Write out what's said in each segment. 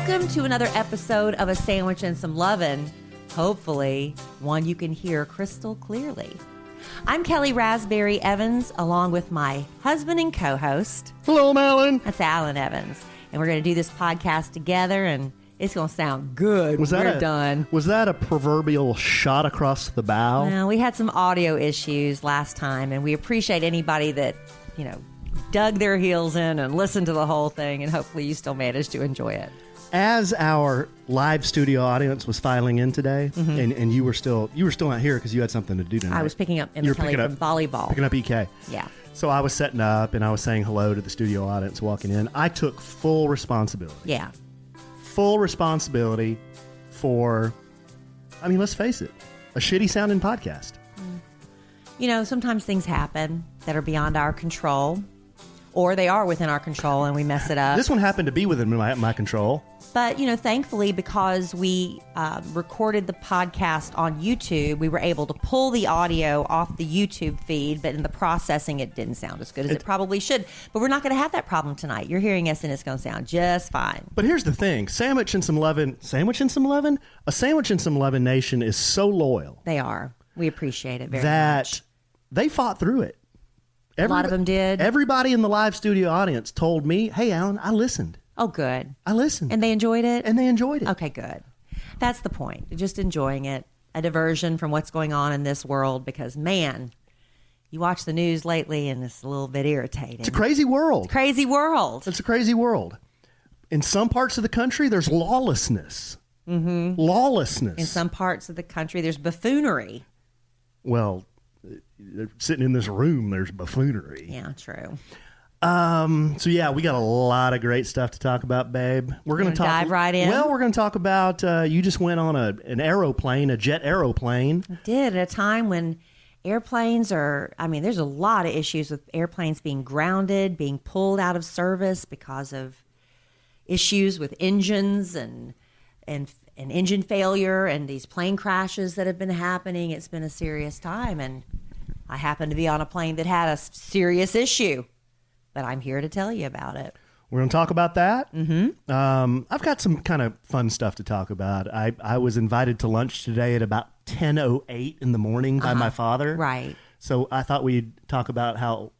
Welcome to another episode of A Sandwich and Some Lovin'. Hopefully, one you can hear crystal clearly. I'm Kellie Raspberry Evans, along with my husband and co-host. Hello, I'm Alan. That's Alan Evans. And we're going to do this podcast together, and it's going to sound good when we're done. Was that a proverbial shot across the bow? Well, we had some audio issues last time, and we appreciate anybody that, dug their heels in and listened to the whole thing, and hopefully you still managed to enjoy it. As our live studio audience was filing in today, and you were still not here because you had something to do tonight. I was picking up Emma Kelly from volleyball. Picking up EK. Yeah. So I was setting up, and I was saying hello to the studio audience walking in. I took full responsibility. Yeah. Full responsibility for, let's face it, a shitty sounding podcast. Sometimes things happen that are beyond our control, or they are within our control and we mess it up. This one happened to be within my control. But, thankfully, because we recorded the podcast on YouTube, we were able to pull the audio off the YouTube feed, but in the processing, it didn't sound as good as it probably should. But we're not going to have that problem tonight. You're hearing us, and it's going to sound just fine. But here's the thing. Sandwich and Some Lovin'? A Sandwich and Some Lovin' Nation is so loyal. They are. We appreciate it very much. They fought through it. A lot of them did. Everybody in the live studio audience told me, hey, Alan, I listened. Oh, good. I listened. And they enjoyed it? And they enjoyed it. Okay, good. That's the point. Just enjoying it. A diversion from what's going on in this world because, man, you watch the news lately and it's a little bit irritating. It's a crazy world. Crazy world. It's a crazy world. In some parts of the country, there's lawlessness. Mm-hmm. Lawlessness. In some parts of the country, there's buffoonery. Well, sitting in this room, there's buffoonery. Yeah, true. So yeah, we got a lot of great stuff to talk about, babe. We're going to dive right in. Well, we're going to talk about you just went on an aeroplane, a jet aeroplane. I did at a time when airplanes are. There's a lot of issues with airplanes being grounded, being pulled out of service because of issues with engines and engine failure and these plane crashes that have been happening. It's been a serious time, and I happen to be on a plane that had a serious issue. But I'm here to tell you about it. We're going to talk about that. Mm-hmm. I've got some kind of fun stuff to talk about. I was invited to lunch today at about 10:08 in the morning by my father. Right. So I thought we'd talk about how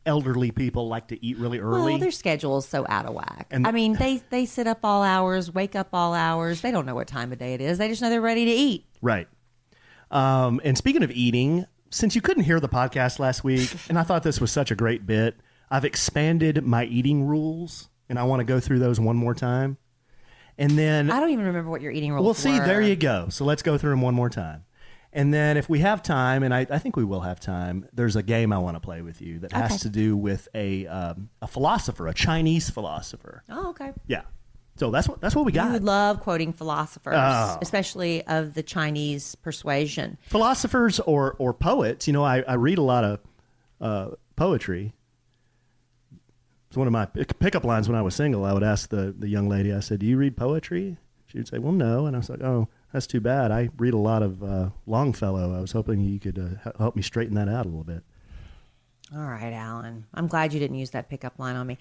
elderly people like to eat really early. Well, their schedule is so out of whack. And they sit up all hours, wake up all hours. They don't know what time of day it is. They just know they're ready to eat. Right. And speaking of eating, since you couldn't hear the podcast last week, and I thought this was such a great bit, I've expanded my eating rules, and I want to go through those one more time. And then I don't even remember what your eating rules were. Well, see, there you go. So let's go through them one more time. And then if we have time, and I think we will have time, there's a game I want to play with you that has to do with a philosopher, a Chinese philosopher. Oh, okay. Yeah. So that's what we got. You would love quoting philosophers, especially of the Chinese persuasion. Philosophers or poets. I read a lot of poetry. It's one of my pickup lines when I was single. I would ask the young lady, I said, do you read poetry? She would say, well, no. And I was like, oh, that's too bad. I read a lot of Longfellow. I was hoping you could help me straighten that out a little bit. All right, Alan. I'm glad you didn't use that pickup line on me.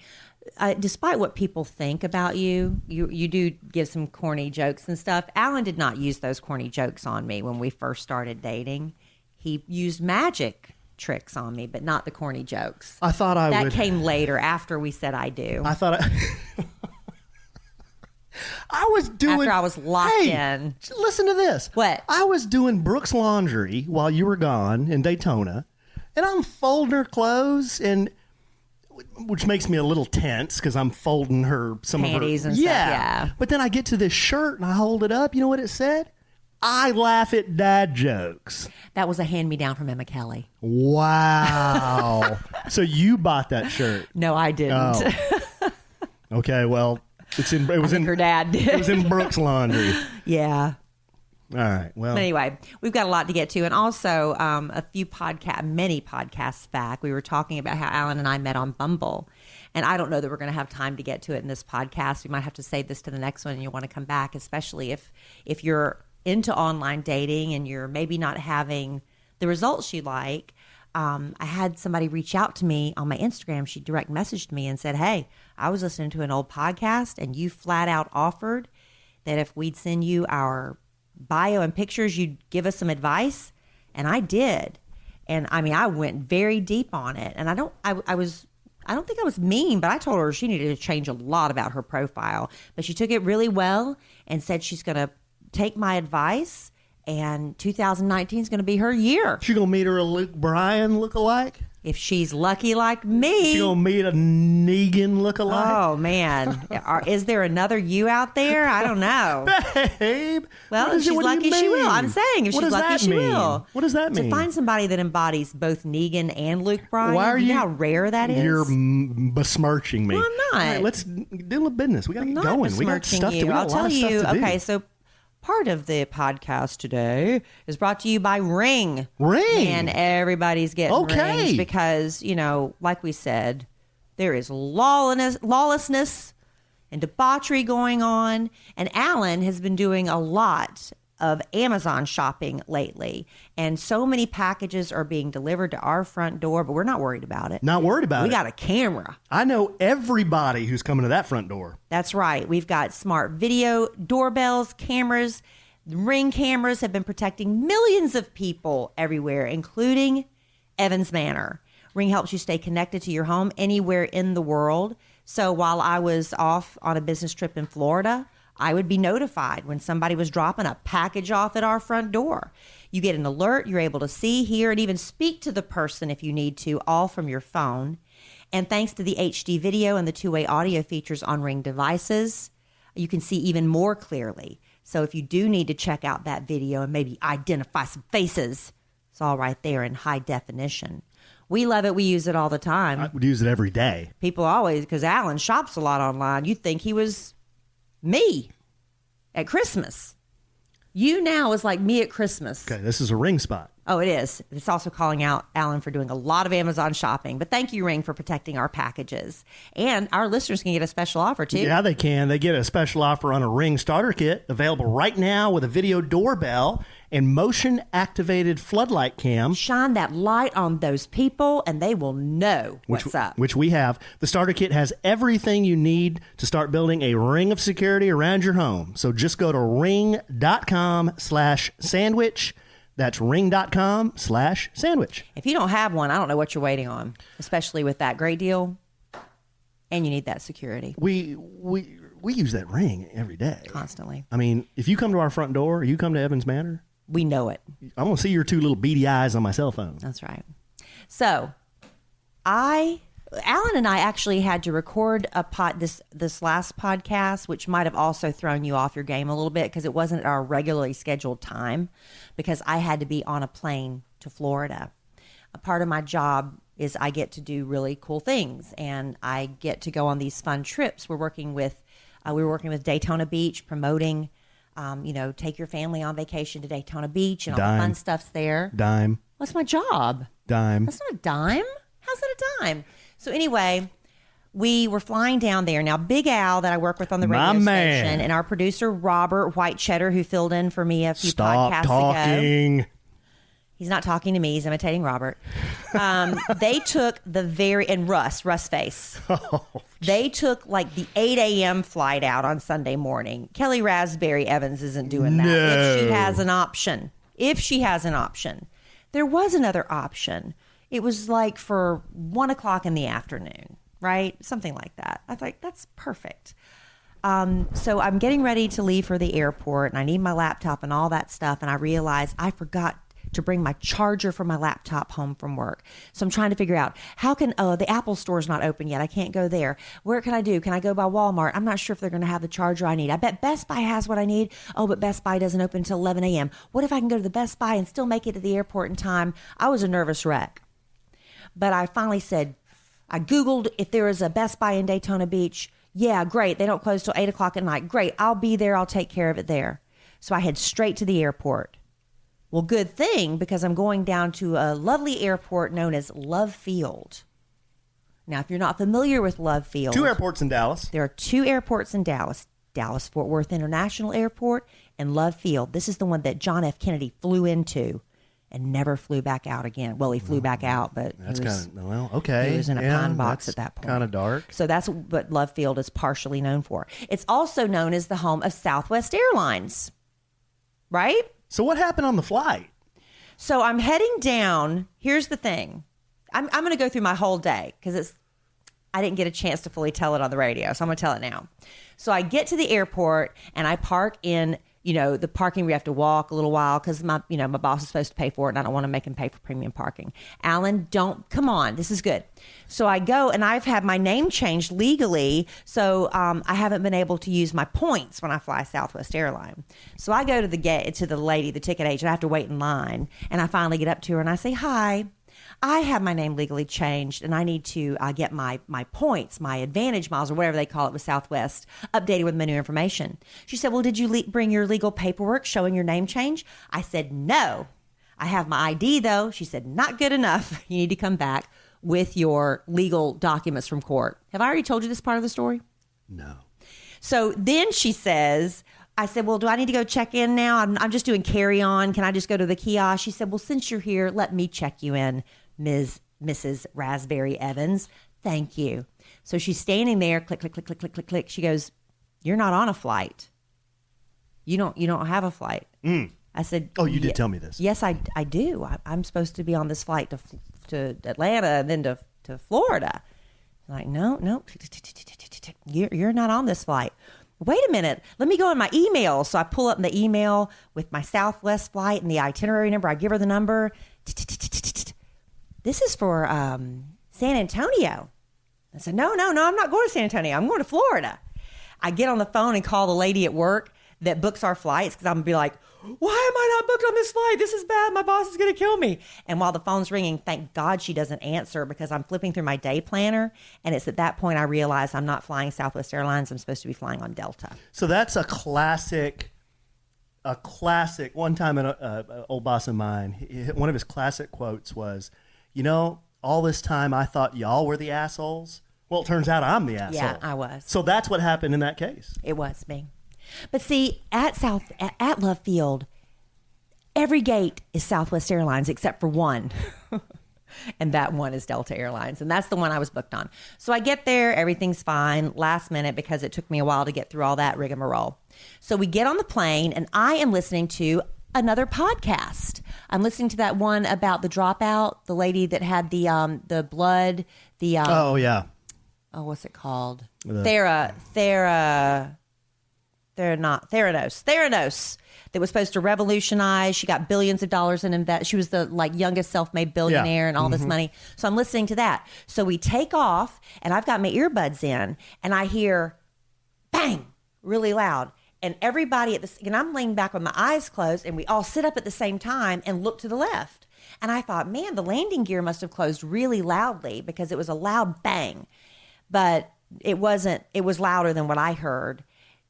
Despite what people think about you, you do give some corny jokes and stuff. Alan did not use those corny jokes on me when we first started dating. He used magic tricks on me, but not the corny jokes. I thought that came later after we said I do. I thought I was doing... After I was locked in. Listen to this. What? I was doing Brooke's laundry while you were gone in Daytona, and I'm folding her clothes, which makes me a little tense because I'm folding some panties of her... and stuff, yeah. But then I get to this shirt, and I hold it up. You know what it said? I laugh at dad jokes. That was a hand-me-down from Emma Kellie. Wow. So you bought that shirt? No, I didn't. Oh. Okay, well... her dad did. It was in Brooke's laundry. Yeah. All right. Well, but anyway, we've got a lot to get to, and also many podcasts back, we were talking about how Alan and I met on Bumble, and I don't know that we're going to have time to get to it in this podcast. We might have to save this to the next one, and you'll want to come back, especially if you're into online dating and you're maybe not having the results you like. I had somebody reach out to me on my Instagram. She direct messaged me and said, hey, I was listening to an old podcast and you flat out offered that if we'd send you our bio and pictures, you'd give us some advice. And I did. And I mean, I went very deep on it. And I don't think I was mean, but I told her she needed to change a lot about her profile. But she took it really well and said she's going to take my advice. And 2019 is going to be her year. She going to meet her a Luke Bryan lookalike? If she's lucky like me. She going to meet a Negan lookalike? Oh, man. Is there another you out there? I don't know. Babe. Well, if she's lucky, she will. I'm saying if she's lucky, she will. What does that mean? To find somebody that embodies both Negan and Luke Bryan. Why are you know how rare that is? You're besmirching me. No, I'm not. All right, let's do a little business. We got to get not going. We got stuff you. to I'll tell you. to do. Okay, so part of the podcast today is brought to you by Ring. Ring. And everybody's getting rings because, you know, like we said, there is lawlessness and debauchery going on. And Alan has been doing a lot of Amazon shopping lately. And so many packages are being delivered to our front door, but we're not worried about it. Not worried about it. We got a camera. I know everybody who's coming to that front door. That's right. We've got smart video doorbells, cameras. Ring cameras have been protecting millions of people everywhere, including Evans Manor. Ring helps you stay connected to your home anywhere in the world. So while I was off on a business trip in Florida, I would be notified when somebody was dropping a package off at our front door. You get an alert, you're able to see, hear, and even speak to the person if you need to, all from your phone. And thanks to the HD video and the two-way audio features on Ring devices, you can see even more clearly. So if you do need to check out that video and maybe identify some faces, it's all right there in high definition. We love it. We use it all the time. I would use it every day. People always, because Alan shops a lot online, you'd think he was me at Christmas. You now is like me at Christmas. Okay, this is a Ring spot. Oh, it is. It's also calling out Alan for doing a lot of Amazon shopping. But thank you, Ring, for protecting our packages. And our listeners can get a special offer, too. Yeah, they can. They get a special offer on a Ring starter kit available right now with a video doorbell and motion-activated floodlight cam. Shine that light on those people, and they will know what's up. Which we have. The starter kit has everything you need to start building a ring of security around your home. So just go to ring.com/sandwich. That's ring.com/sandwich. If you don't have one, I don't know what you're waiting on, especially with that great deal. And you need that security. We use that Ring every day. Constantly. I mean, if you come to our front door, or you come to Evans Manor, we know it. I'm going to see your two little beady eyes on my cell phone. That's right. So, Alan and I actually had to record this last podcast, which might have also thrown you off your game a little bit because it wasn't our regularly scheduled time because I had to be on a plane to Florida. A part of my job is I get to do really cool things and I get to go on these fun trips. We were working with Daytona Beach, promoting, take your family on vacation to Daytona Beach and all the fun stuff's there. Dime. What's my job? Dime. That's not a dime. How's that a dime? So anyway, we were flying down there. Now, Big Al that I work with on the radio station and our producer, Robert White Cheddar, who filled in for me a few podcasts ago. He's not talking to me. He's imitating Robert. They took and Russ Face. They took like the 8 a.m. flight out on Sunday morning. Kellie Raspberry Evans isn't doing that. No. If she has an option. There was another option. It was like for 1 o'clock in the afternoon, right? Something like that. I thought, that's perfect. So I'm getting ready to leave for the airport and I need my laptop and all that stuff. And I realized I forgot to bring my charger for my laptop home from work. So I'm trying to figure out the Apple Store's not open yet. I can't go there. Where can I do? Can I go by Walmart? I'm not sure if they're going to have the charger I need. I bet Best Buy has what I need. Oh, but Best Buy doesn't open until 11 a.m. What if I can go to the Best Buy and still make it to the airport in time? I was a nervous wreck. But I finally said, I Googled if there is a Best Buy in Daytona Beach. Yeah, great. They don't close till 8 o'clock at night. Great. I'll be there. I'll take care of it there. So I head straight to the airport. Well, good thing, because I'm going down to a lovely airport known as Love Field. Now, if you're not familiar with Love Field. 2 airports in Dallas. There are 2 airports in Dallas. Dallas-Fort Worth International Airport and Love Field. This is the one that John F. Kennedy flew into and never flew back out again. Well, he flew back out, but That's kind of, well, okay. He was in a pine box at that point. Kind of dark. So that's what Love Field is partially known for. It's also known as the home of Southwest Airlines, right? So what happened on the flight? So I'm heading down. Here's the thing. I'm going to go through my whole day because I didn't get a chance to fully tell it on the radio, so I'm going to tell it now. So I get to the airport and I park in, the parking where you have to walk a little while because my boss is supposed to pay for it and I don't want to make him pay for premium parking. Alan, come on, this is good. So I go and I've had my name changed legally, so I haven't been able to use my points when I fly Southwest Airline. So I go to the lady, the ticket agent. I have to wait in line, and I finally get up to her and I say, "Hi, I have my name legally changed and I need to get my points, my advantage miles or whatever they call it with Southwest, updated with my new information." She said, "Well, did you bring your legal paperwork showing your name change?" I said, "No. I have my ID though." She said, "Not good enough. You need to come back with your legal documents from court." Have I already told you this part of the story? No. So then she says, I said, "Well, do I need to go check in now? I'm just doing carry on. Can I just go to the kiosk?" She said, "Well, since you're here, let me check you in, Mrs. Raspberry Evans. Thank you." So she's standing there, click, click, click, click, click, click, click. She goes, "You're not on a flight. You don't have a flight." I said, "Oh, you did tell me this." "Yes, I do. I'm supposed to be on this flight to Atlanta and then to Florida." I'm like, no, you're not on this flight. Wait a minute. Let me go in my email. So I pull up the email with my Southwest flight and the itinerary number. I give her the number. "This is for San Antonio." I said, no, I'm not going to San Antonio. I'm going to Florida. I get on the phone and call the lady at work that books our flights because I'm going to be like, "Why am I not booked on this flight? This is bad. My boss is going to kill me." And while the phone's ringing, thank God she doesn't answer because I'm flipping through my day planner. And it's at that point I realize I'm not flying Southwest Airlines. I'm supposed to be flying on Delta. So that's a classic. One time, an old boss of mine, one of his classic quotes was, "All this time I thought y'all were the assholes. Well, it turns out I'm the asshole." Yeah, I was. So that's what happened in that case. It was me. But see, at Love Field, every gate is Southwest Airlines except for one. And that one is Delta Airlines. And that's the one I was booked on. So I get there, everything's fine, last minute because it took me a while to get through all that rigmarole. So we get on the plane and I am listening to another podcast. I'm listening to that one about the dropout, the lady that had the blood, oh yeah. Oh, what's it called? Theranos that was supposed to revolutionize. She got billions of dollars in invest. She was the youngest self-made billionaire and all this money. So I'm listening to that. So we take off and I've got my earbuds in and I hear bang really loud. And everybody and I'm laying back with my eyes closed and we all sit up at the same time and look to the left. And I thought, man, the landing gear must have closed really loudly because it was a loud bang. But it wasn't. It was louder than what I heard.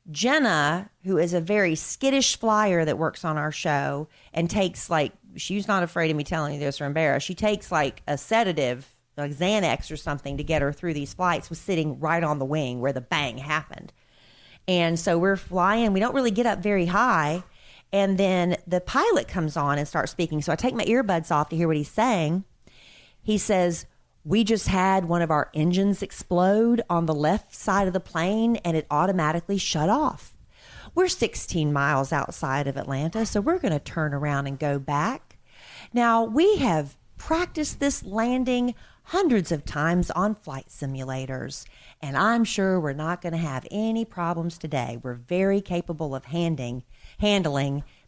Jenna, who is a very skittish flyer that works on our show and takes she's not afraid of me telling you this or embarrassed. She takes a sedative, like Xanax or something to get her through these flights, was sitting right on the wing where the bang happened. And so we're flying. We don't really get up very high. And then the pilot comes on and starts speaking. So I take my earbuds off to hear what he's saying. He says, "We just had one of our engines explode on the left side of the plane and it automatically shut off. We're 16 miles outside of Atlanta, so we're going to turn around and go back. Now, we have practiced this landing hundreds of times on flight simulators, and I'm sure we're not going to have any problems today. We're very capable of handling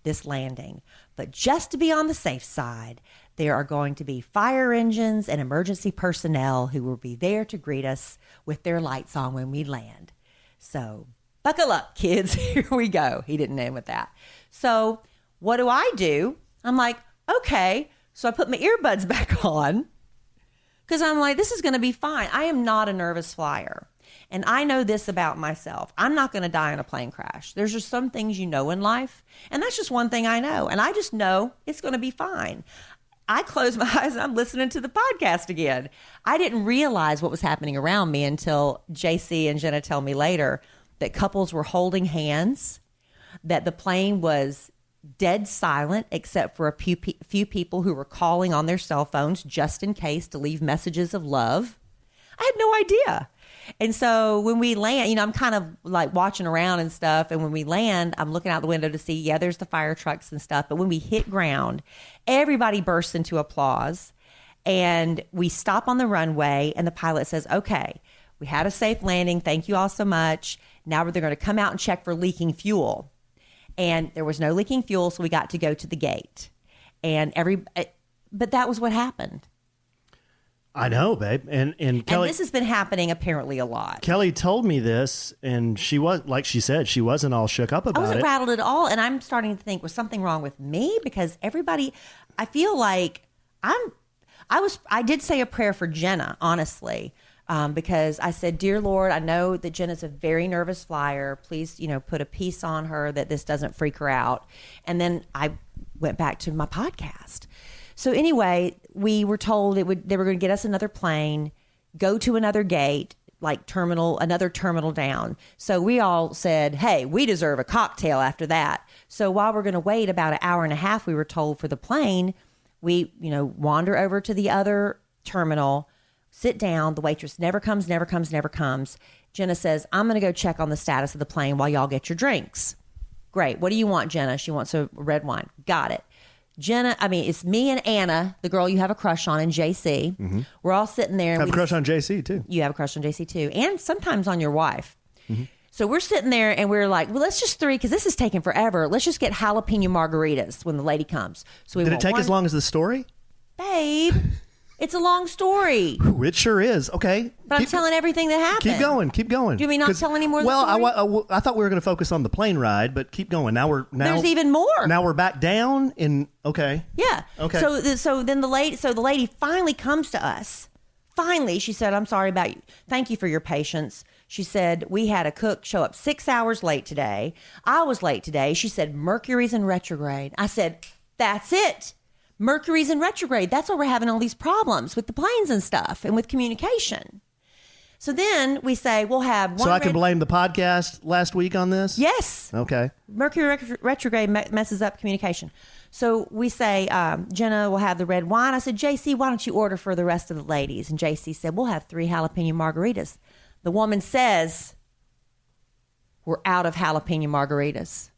this landing. But just to be on the safe side, there are going to be fire engines and emergency personnel who will be there to greet us with their lights on when we land. So buckle up, kids. Here we go." He didn't end with that. So what do? I'm like, okay. So I put my earbuds back on because I'm like, this is going to be fine. I am not a nervous flyer. And I know this about myself. I'm not going to die in a plane crash. There's just some things in life. And that's just one thing I know. And I just know it's going to be fine. I close my eyes and I'm listening to the podcast again. I didn't realize what was happening around me until JC and Jenna tell me later that couples were holding hands, that the plane was dead silent except for a few people who were calling on their cell phones just in case to leave messages of love. I had no idea. And so when we land, you know, I'm kind of like watching around and stuff. And when we land, I'm looking out the window to see, yeah, there's the fire trucks and stuff. But when we hit ground, everybody bursts into applause. And we stop on the runway and the pilot says, okay, we had a safe landing. Thank you all so much. Now they're going to come out and check for leaking fuel. And there was no leaking fuel, so we got to go to the gate. But that was what happened. I know, babe. And Kellie, and this has been happening apparently a lot. Kellie told me this, and she was, like she said, she wasn't all shook up about it. I wasn't rattled at all, and I'm starting to think, was something wrong with me? Because everybody, I feel like I did say a prayer for Jenna, honestly. Because I said, dear Lord, I know that Jenna's a very nervous flyer. Please, you know, put a peace on her that this doesn't freak her out. And then I went back to my podcast. So anyway, we were told they were going to get us another plane, go to another gate, like another terminal down. So we all said, hey, we deserve a cocktail after that. So while we're going to wait about an hour and a half, we were told, for the plane, we, you know, wander over to the other terminal, sit down. The waitress never comes. Jenna says, I'm going to go check on the status of the plane while y'all get your drinks. Great. What do you want, Jenna? She wants a red wine. Got it. Jenna, it's me and Anna, the girl you have a crush on, and JC. Mm-hmm. We're all sitting there. I have a crush on JC, too. You have a crush on JC, too. And sometimes on your wife. Mm-hmm. So we're sitting there and we're like, well, let's just because this is taking forever. Let's just get jalapeno margaritas when the lady comes. So did it take as long as the story? Babe. It's a long story. Ooh, it sure is. Okay. But I'm telling everything that happened. Keep going. Do you mean not tell any more of the story? Well, I thought we were going to focus on the plane ride, but keep going. There's even more. Now we're back down okay. Yeah. Okay. So then the lady finally comes to us. Finally, she said, I'm sorry about you. Thank you for your patience. She said, we had a cook show up 6 hours late today. I was late today. She said, Mercury's in retrograde. I said, that's it. Mercury's in retrograde. That's why we're having all these problems with the planes and stuff and with communication. So then we say we'll have one. So I can blame the podcast last week on this? Yes. Okay. Mercury retrograde messes up communication. So we say, Jenna will have the red wine. I said, JC, why don't you order for the rest of the ladies? And JC said, we'll have 3 jalapeno margaritas. The woman says, we're out of jalapeno margaritas.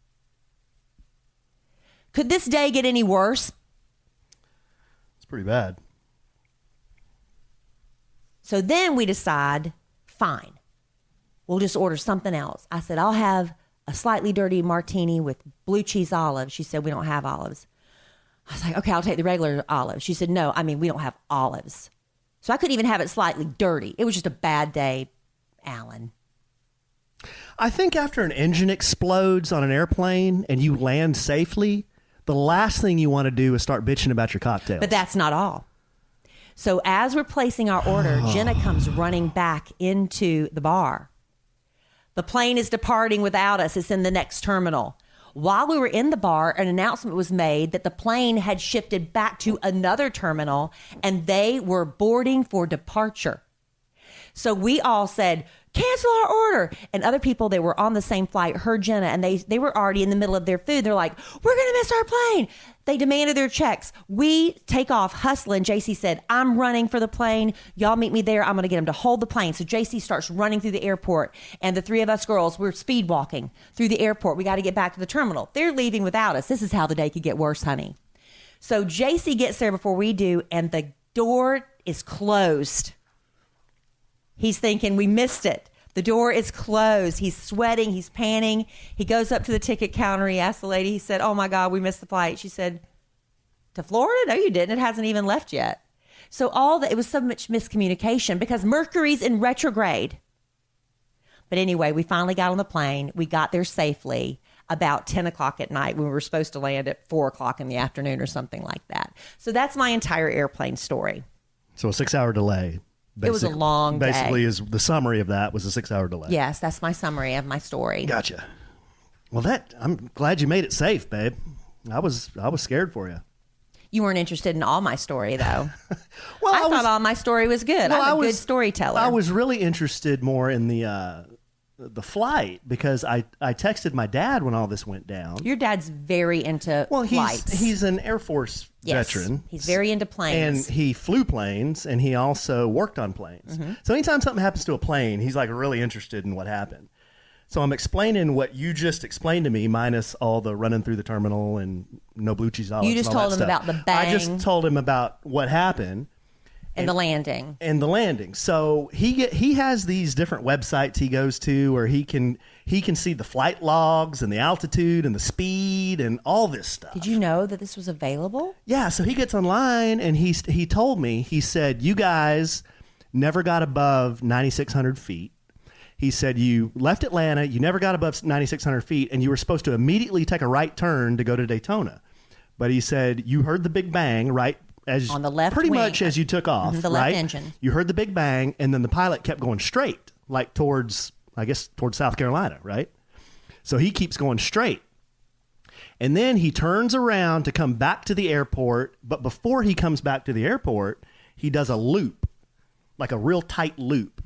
Could this day get any worse? It's pretty bad. So then we decide, fine, we'll just order something else. I said, I'll have a slightly dirty martini with blue cheese olives. She said, we don't have olives. I was like, okay, I'll take the regular olives. She said, no, we don't have olives. So I couldn't even have it slightly dirty. It was just a bad day, Alan. I think after an engine explodes on an airplane and you land safely, the last thing you want to do is start bitching about your cocktails. But that's not all. So as we're placing our order, Jenna comes running back into the bar. The plane is departing without us. It's in the next terminal. While we were in the bar, an announcement was made that the plane had shifted back to another terminal and they were boarding for departure. So we all said, cancel our order. And other people that were on the same flight heard Jenna, and they were already in the middle of their food. They're like, we're going to miss our plane. They demanded their checks. We take off hustling. JC said, I'm running for the plane. Y'all meet me there. I'm going to get him to hold the plane. So JC starts running through the airport. And the 3 of us girls, we're speed walking through the airport. We got to get back to the terminal. They're leaving without us. This is how the day could get worse, honey. So JC gets there before we do, and the door is closed. He's thinking, we missed it. The door is closed. He's sweating. He's panting. He goes up to the ticket counter. He asks the lady, he said, oh my God, we missed the flight. She said, to Florida? No, you didn't. It hasn't even left yet. So it was so much miscommunication because Mercury's in retrograde. But anyway, we finally got on the plane. We got there safely about 10 o'clock at night when we were supposed to land at 4 o'clock in the afternoon or something like that. So that's my entire airplane story. So a 6-hour delay. It was a long day. Basically, is the summary of that was a 6-hour delay. Yes, that's my summary of my story. Gotcha. Well, I'm glad you made it safe, babe. I was scared for you. You weren't interested in all my story, though. Well, I thought all my story was good. I'm a good storyteller. I was really interested more in the the flight because I texted my dad when all this went down. Your dad's very into flights. He's an Air Force veteran. He's very into planes. And he flew planes, and he also worked on planes. So anytime something happens to a plane, he's like really interested in what happened. So I'm explaining what you just explained to me, minus all the running through the terminal and no blue cheese olives. You just told him about the bang. I just told him about what happened. And the landing. And the landing. So he has these different websites he goes to where he can see the flight logs and the altitude and the speed and all this stuff. Did you know that this was available? Yeah, so he gets online and he told me, he said, you guys never got above 9,600 feet. He said you left Atlanta, you never got above 9,600 feet, and you were supposed to immediately take a right turn to go to Daytona. But he said you heard the big bang right as on the left pretty wing. much as you took off, the left engine. You heard the big bang, and then the pilot kept going straight, like towards South Carolina, right? So he keeps going straight. And then he turns around to come back to the airport, but before he comes back to the airport, he does a loop, like a real tight loop.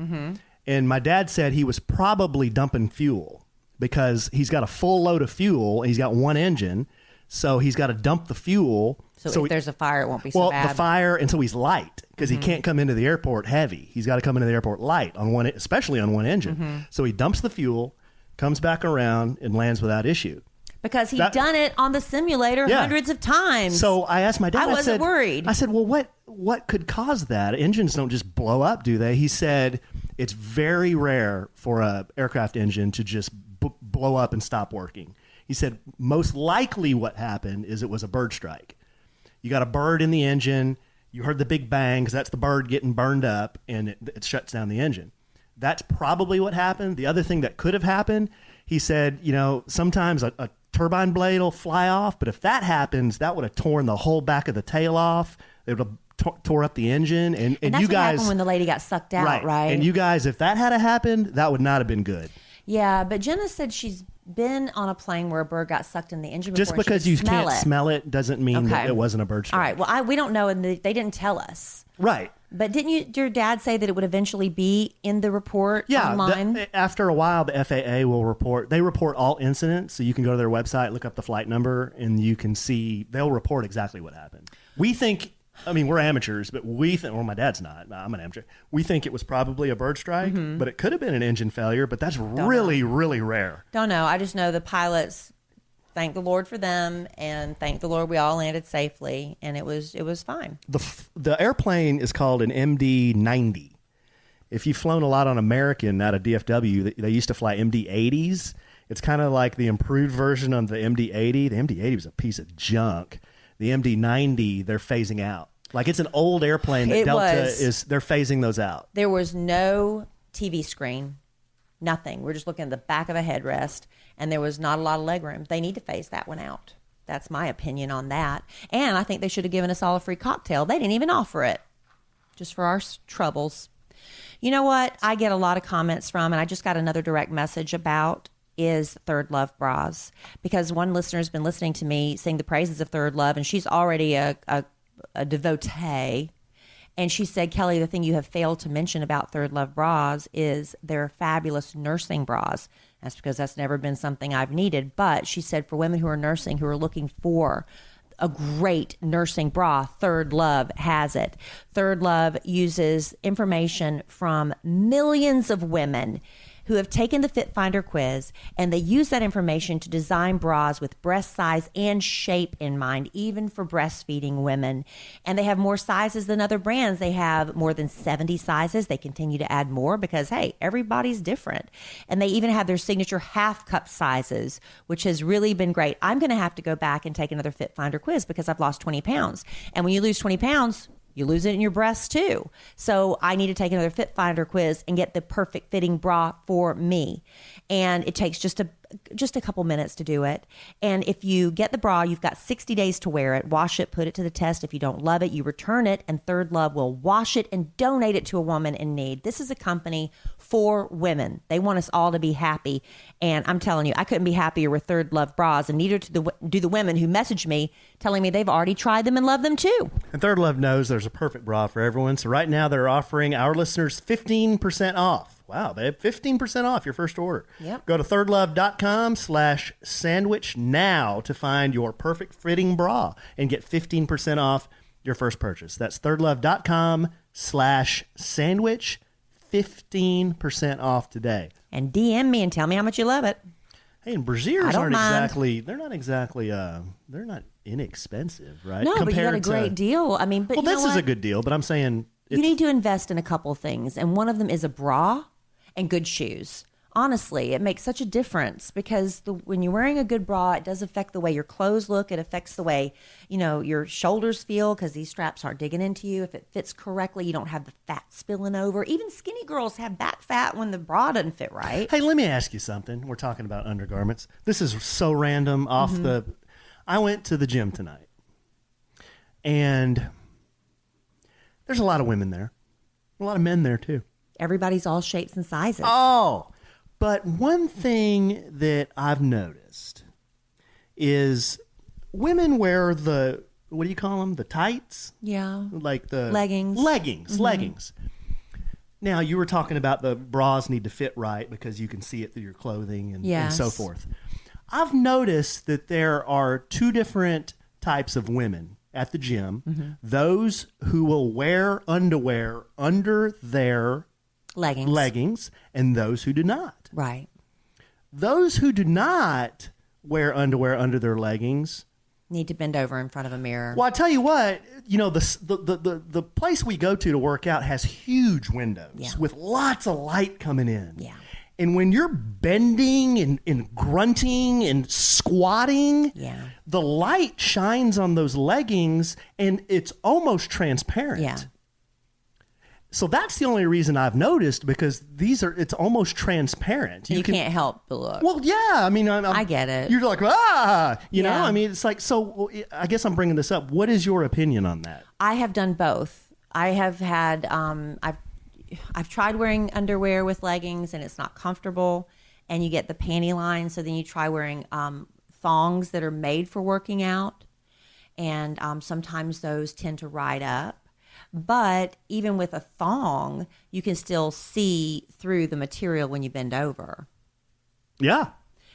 And my dad said he was probably dumping fuel because he's got a full load of fuel, and he's got one engine, so he's got to dump the fuel. So if there's a fire, it won't be so bad. Well, the fire, and so he's light because he can't come into the airport heavy. He's got to come into the airport light on one, especially on one engine. So he dumps the fuel, comes back around, and lands without issue. Because he'd done it on the simulator hundreds of times. So I asked my dad. I wasn't worried. I said, well, what could cause that? Engines don't just blow up, do they? He said it's very rare for a aircraft engine to just blow up and stop working. He said most likely what happened is it was a bird strike. You got a bird in the engine. You heard the big bang because that's the bird getting burned up, and it shuts down the engine. That's probably what happened. The other thing that could have happened, he said, sometimes a turbine blade will fly off, but if that happens, that would have torn the whole back of the tail off. It would have tore up the engine. And that's you what guys, happened when the lady got sucked out, right? And you guys, if that had happened, that would not have been good. Yeah, but Jenna said she's been on a plane where a bird got sucked in the engine before. Just because you can't smell it doesn't mean that it wasn't a bird strike. All right. Well, we don't know, and they didn't tell us. Right. But didn't your dad say that it would eventually be in the report online? After a while, the FAA will report. They report all incidents, so you can go to their website, look up the flight number, and you can see they'll report exactly what happened. We think. I mean, we're amateurs, but we think, well, my dad's not. I'm an amateur. We think it was probably a bird strike, but it could have been an engine failure, but that's really rare. Don't know. I just know the pilots, thank the Lord for them, and thank the Lord we all landed safely, and it was fine. The airplane is called an MD-90. If you've flown a lot on American out of DFW, they used to fly MD-80s. It's kind of like the improved version of the MD-80. The MD-80 was a piece of junk. The MD-90, they're phasing out. Like it's an old airplane that they're phasing those out. There was no TV screen, nothing. We're just looking at the back of a headrest, and there was not a lot of legroom. They need to phase that one out. That's my opinion on that. And I think they should have given us all a free cocktail. They didn't even offer it, just for our troubles. You know what I get a lot of comments from, and I just got another direct message about, is Third Love bras, because one listener has been listening to me sing the praises of Third Love, and she's already a devotee, and she said, Kelly, the thing you have failed to mention about Third Love bras is their fabulous nursing bras. That's because that's never been something I've needed, but she said for women who are nursing, who are looking for a great nursing bra, Third Love has it. Third Love uses information from millions of women who have taken the Fit Finder quiz, and they use that information to design bras with breast size and shape in mind, even for breastfeeding women. And they have more sizes than other brands. They have more than 70 sizes. They continue to add more because, hey, everybody's different. And they even have their signature half cup sizes, which has really been great. I'm going to have to go back and take another Fit Finder quiz because I've lost 20 pounds. And when you lose 20 pounds, you lose it in your breasts too. So I need to take another Fit Finder quiz and get the perfect fitting bra for me. And it takes just a couple minutes to do it. And if you get the bra, you've got 60 days to wear it, wash it, put it to the test. If you don't love it, you return it, and Third Love will wash it and donate it to a woman in need. This is a company for women. They want us all to be happy. And I'm telling you, I couldn't be happier with Third Love bras, and neither do the women who message me telling me they've already tried them and love them too. And Third Love knows there's a perfect bra for everyone. So right now they're offering our listeners 15% off wow, they have 15% off your first order. Yep. Go to thirdlove.com/sandwich now to find your perfect fitting bra and get 15% off your first purchase. That's thirdlove.com/sandwich, 15% off today. And DM me and tell me how much you love it. Hey, and brassieres I don't mind. they're not inexpensive, right? No, but you got a Compared to- great deal. I mean, but Well, you know this is what? a good deal, but I'm saying You need to invest in a couple things, and one of them is a bra and good shoes. Honestly, it makes such a difference because when you're wearing a good bra, it does affect the way your clothes look. It affects the way, your shoulders feel because these straps aren't digging into you. If it fits correctly, you don't have the fat spilling over. Even skinny girls have back fat when the bra doesn't fit right. Hey, let me ask you something. We're talking about undergarments. This is so random I went to the gym tonight, and there's a lot of women there. A lot of men there, too. Everybody's all shapes and sizes. Oh, but one thing that I've noticed is women wear the, what do you call them? The tights? Yeah. Like the Leggings. Leggings. Now, you were talking about the bras need to fit right because you can see it through your clothing and Yes. so forth. I've noticed that there are two different types of women at the gym. Those who will wear underwear under their leggings and those who do not. Right. Those who do not wear underwear under their leggings, Need to bend over in front of a mirror. well, I tell you what, the place we go to work out has huge windows Yeah. with lots of light coming in. Yeah. And when you're bending and grunting and squatting, Yeah. the light shines on those leggings and it's almost transparent. Yeah. So that's the only reason I've noticed because it's almost transparent. You can't help but look. Well, yeah. I mean, I get it. You're like, you know, Yeah. I mean, it's like, so I guess I'm bringing this up. What is your opinion on that? I have done both. I have had I've tried wearing underwear with leggings and it's not comfortable, and you get the panty line. So then you try wearing thongs that are made for working out, and sometimes those tend to ride up. But even with a thong, you can still see through the material when you bend over. Yeah.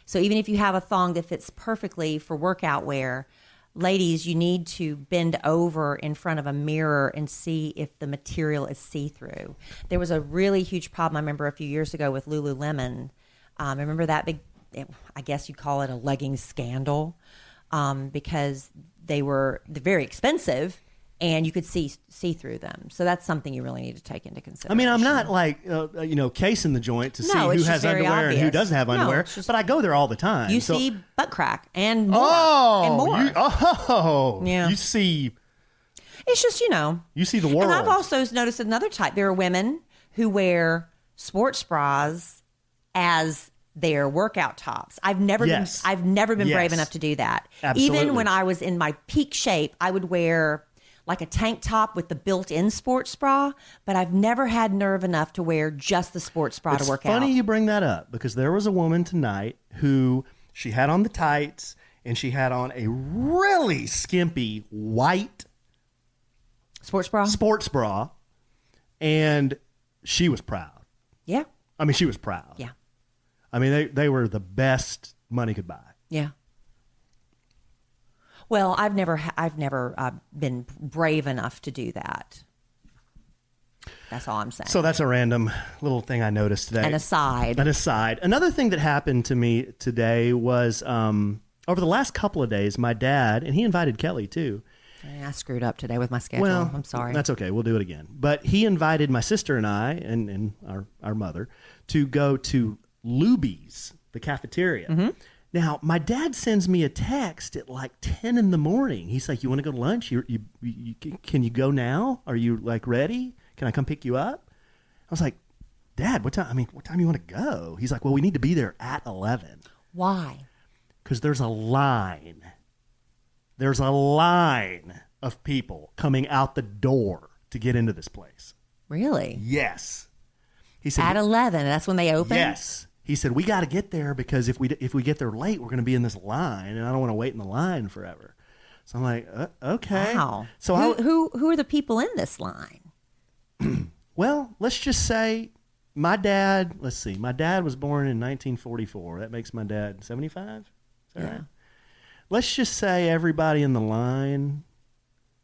So even if you have a thong that fits perfectly for workout wear, ladies, you need to bend over in front of a mirror and see if the material is see-through. There was a really huge problem, I remember, a few years ago with Lululemon. I remember that big, I guess you'd call it a leggings scandal, because they're very expensive and you could see through them. So that's something you really need to take into I consideration. mean, I'm not like, casing the joint to see No, who it's just has very underwear and who obvious. doesn't have No, underwear, it's just- but I go there all the time. You So- see butt crack and more. Oh, and more. Yeah. You see It's just, You see the world. And I've also noticed another type. There are women who wear sports bras as their workout tops. I've never Yes. been brave Yes. enough to do that. Absolutely. Even when I was in my peak shape, I would wear like a tank top with the built-in sports bra, but I've never had nerve enough to wear just the sports bra to work out. It's funny you bring that up because there was a woman tonight who she had on the tights and she had on a really skimpy white Sports bra? sports bra, and she was proud. Yeah. I mean, she was proud. Yeah. I mean, they were the best money could buy. Yeah. Well, I've never been brave enough to do that. That's all I'm saying. So that's a random little thing I noticed today. An aside. Another thing that happened to me today was over the last couple of days, my dad, and he invited Kellie too. I screwed up today with my schedule. Well, I'm sorry. That's okay. We'll do it again. But he invited my sister and I and our mother to go to Luby's, the cafeteria. Mm-hmm. Now, my dad sends me a text at like 10 in the morning. He's like, you want to go to lunch? Can you go now? Are you like ready? Can I come pick you up? I was like, Dad, what time you want to go? He's like, well, we need to be there at 11. Why? Because there's a line. There's a line of people coming out the door to get into this place. Really? Yes. He said, At 11, that's when they open? yes. He said, we got to get there because if we get there late, we're going to be in this line, and I don't want to wait in the line forever. So I'm like, okay. Wow. So who are the people in this line? well, let's just say my dad, let's see. My dad was born in 1944. That makes my dad 75? Is that right? Let's just say everybody in the line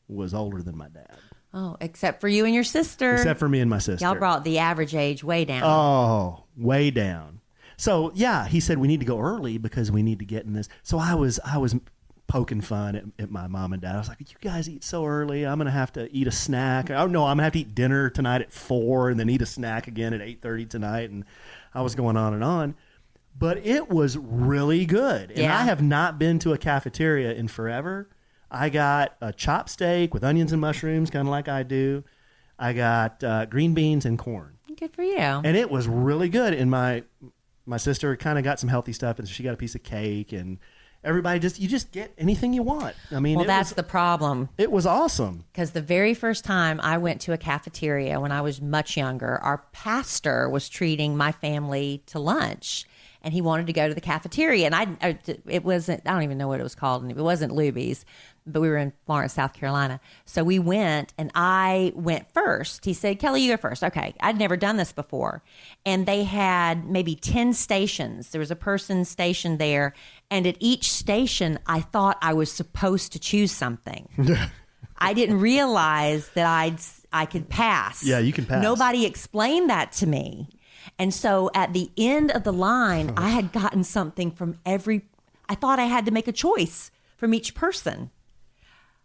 was older than my dad. Oh, except for you and your sister. Except for me and my sister. Y'all brought the average age way down. Oh, way down. So, yeah, he said we need to go early because we need to get in this. So I was poking fun at my mom and dad. I was like, you guys eat so early. I'm going to have to eat a snack. Oh, no, I'm going to have to eat dinner tonight at 4 and then eat a snack again at 8:30 tonight. And I was going on and on. But it was really good. And I have not been to a cafeteria in forever. I got a chopped steak with onions and mushrooms, kind of like I do. I got green beans and corn. Good for you. And it was really good. And my sister kind of got some healthy stuff, and she got a piece of cake. And everybody you just get anything you want. I mean, well, that's the problem. It was awesome. Because the very first time I went to a cafeteria when I was much younger, our pastor was treating my family to lunch. And he wanted to go to the cafeteria. And it wasn't, I don't even know what it was called. And it wasn't Luby's, but we were in Florence, South Carolina. So we went, and I went first. He said, Kelly, you go first. Okay. I'd never done this before. And they had maybe 10 stations. There was a person stationed there. And at each station, I thought I was supposed to choose something. I didn't realize that I could pass. Yeah, you can pass. Nobody explained that to me. And so at the end of the line, I had gotten something from I thought I had to make a choice from each person.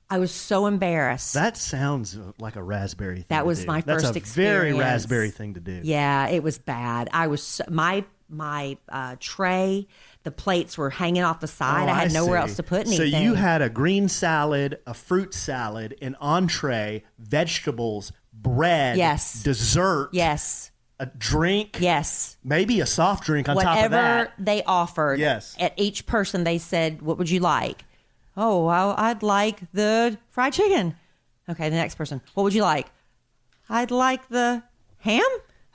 I was so embarrassed. That sounds like a raspberry thing That was to do. my first That's a experience. very raspberry thing to do. Yeah, it was bad. I was, my tray, the plates were hanging off the side. Oh, I had nowhere else to put anything. So you had a green salad, a fruit salad, an entree, vegetables, bread, Yes. dessert, Yes. a drink, Yes. maybe a soft drink on top of Whatever that. they offered. Yes. At each person, they said, what would you like? Oh, well, I'd like the fried chicken. Okay, the next person, what would you like? I'd like the ham.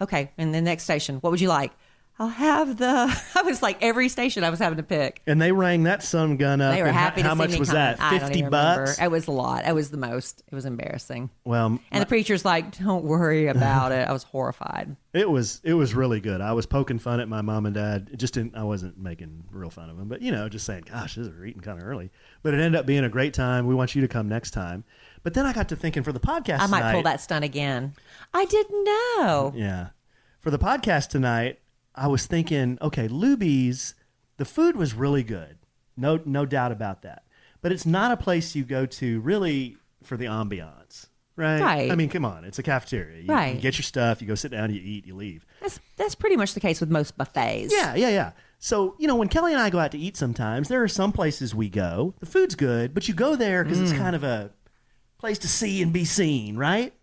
Okay, and the next station, what would you like? I'll have I was like, every station I was having to pick. And they rang that son gun up. They were and happy to how see much me was coming. that? I don't 50 even bucks? remember. It was a lot. It was the most. It was embarrassing. Well, And the preacher's like, don't worry about it. I was horrified. it was really good. I was poking fun at my mom and dad. I wasn't making real fun of them, but just saying, gosh, this is eating kind of early. But it ended up being a great time. We want you to come next time. But then I got to thinking for the podcast I might tonight, pull that stunt again. I didn't know. Yeah. For the podcast tonight, I was thinking, okay, Luby's, the food was really good. No doubt about that. But it's not a place you go to really for the ambiance, right? Right. I mean, come on. It's a cafeteria. You get your stuff, you go sit down, you eat, you leave. That's pretty much the case with most buffets. Yeah. So, when Kelly and I go out to eat sometimes, there are some places we go. The food's good, but you go there because it's kind of a place to see and be seen, right?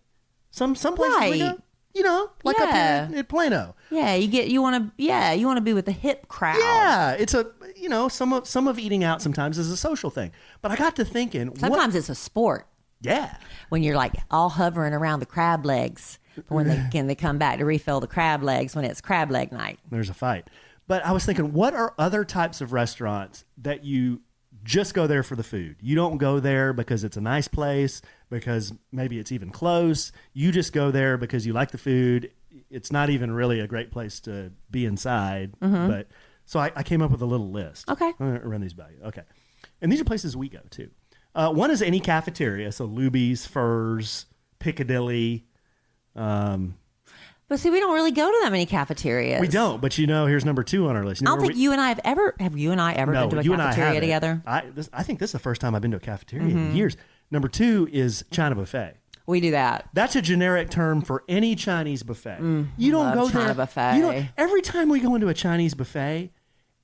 Some places we go. Like up here at Plano. Yeah, you want to be with the hip crowd. Yeah, it's some of eating out sometimes is a social thing. But I got to thinking, Sometimes it's a sport. Yeah. When you're like all hovering around the crab legs for when they come back to refill the crab legs when it's crab leg night. There's a fight. But I was thinking, what are other types of restaurants that you just go there for the food? You don't go there because it's a nice place, because maybe it's even close. You just go there because you like the food. It's not even really a great place to be inside. Mm-hmm. But so I came up with a little list. Okay. I'm going to run these by you. Okay. And these are places we go to. One is any cafeteria. So Luby's, Furs, Piccadilly. But see, we don't really go to that many cafeterias. We don't. But here's number 2 on our list. I don't think you and I have ever been to a cafeteria together? I think this is the first time I've been to a cafeteria in years. Number 2 is China buffet. We do that. That's a generic term for any Chinese buffet. You don't go China there. buffet. Every time we go into a Chinese buffet,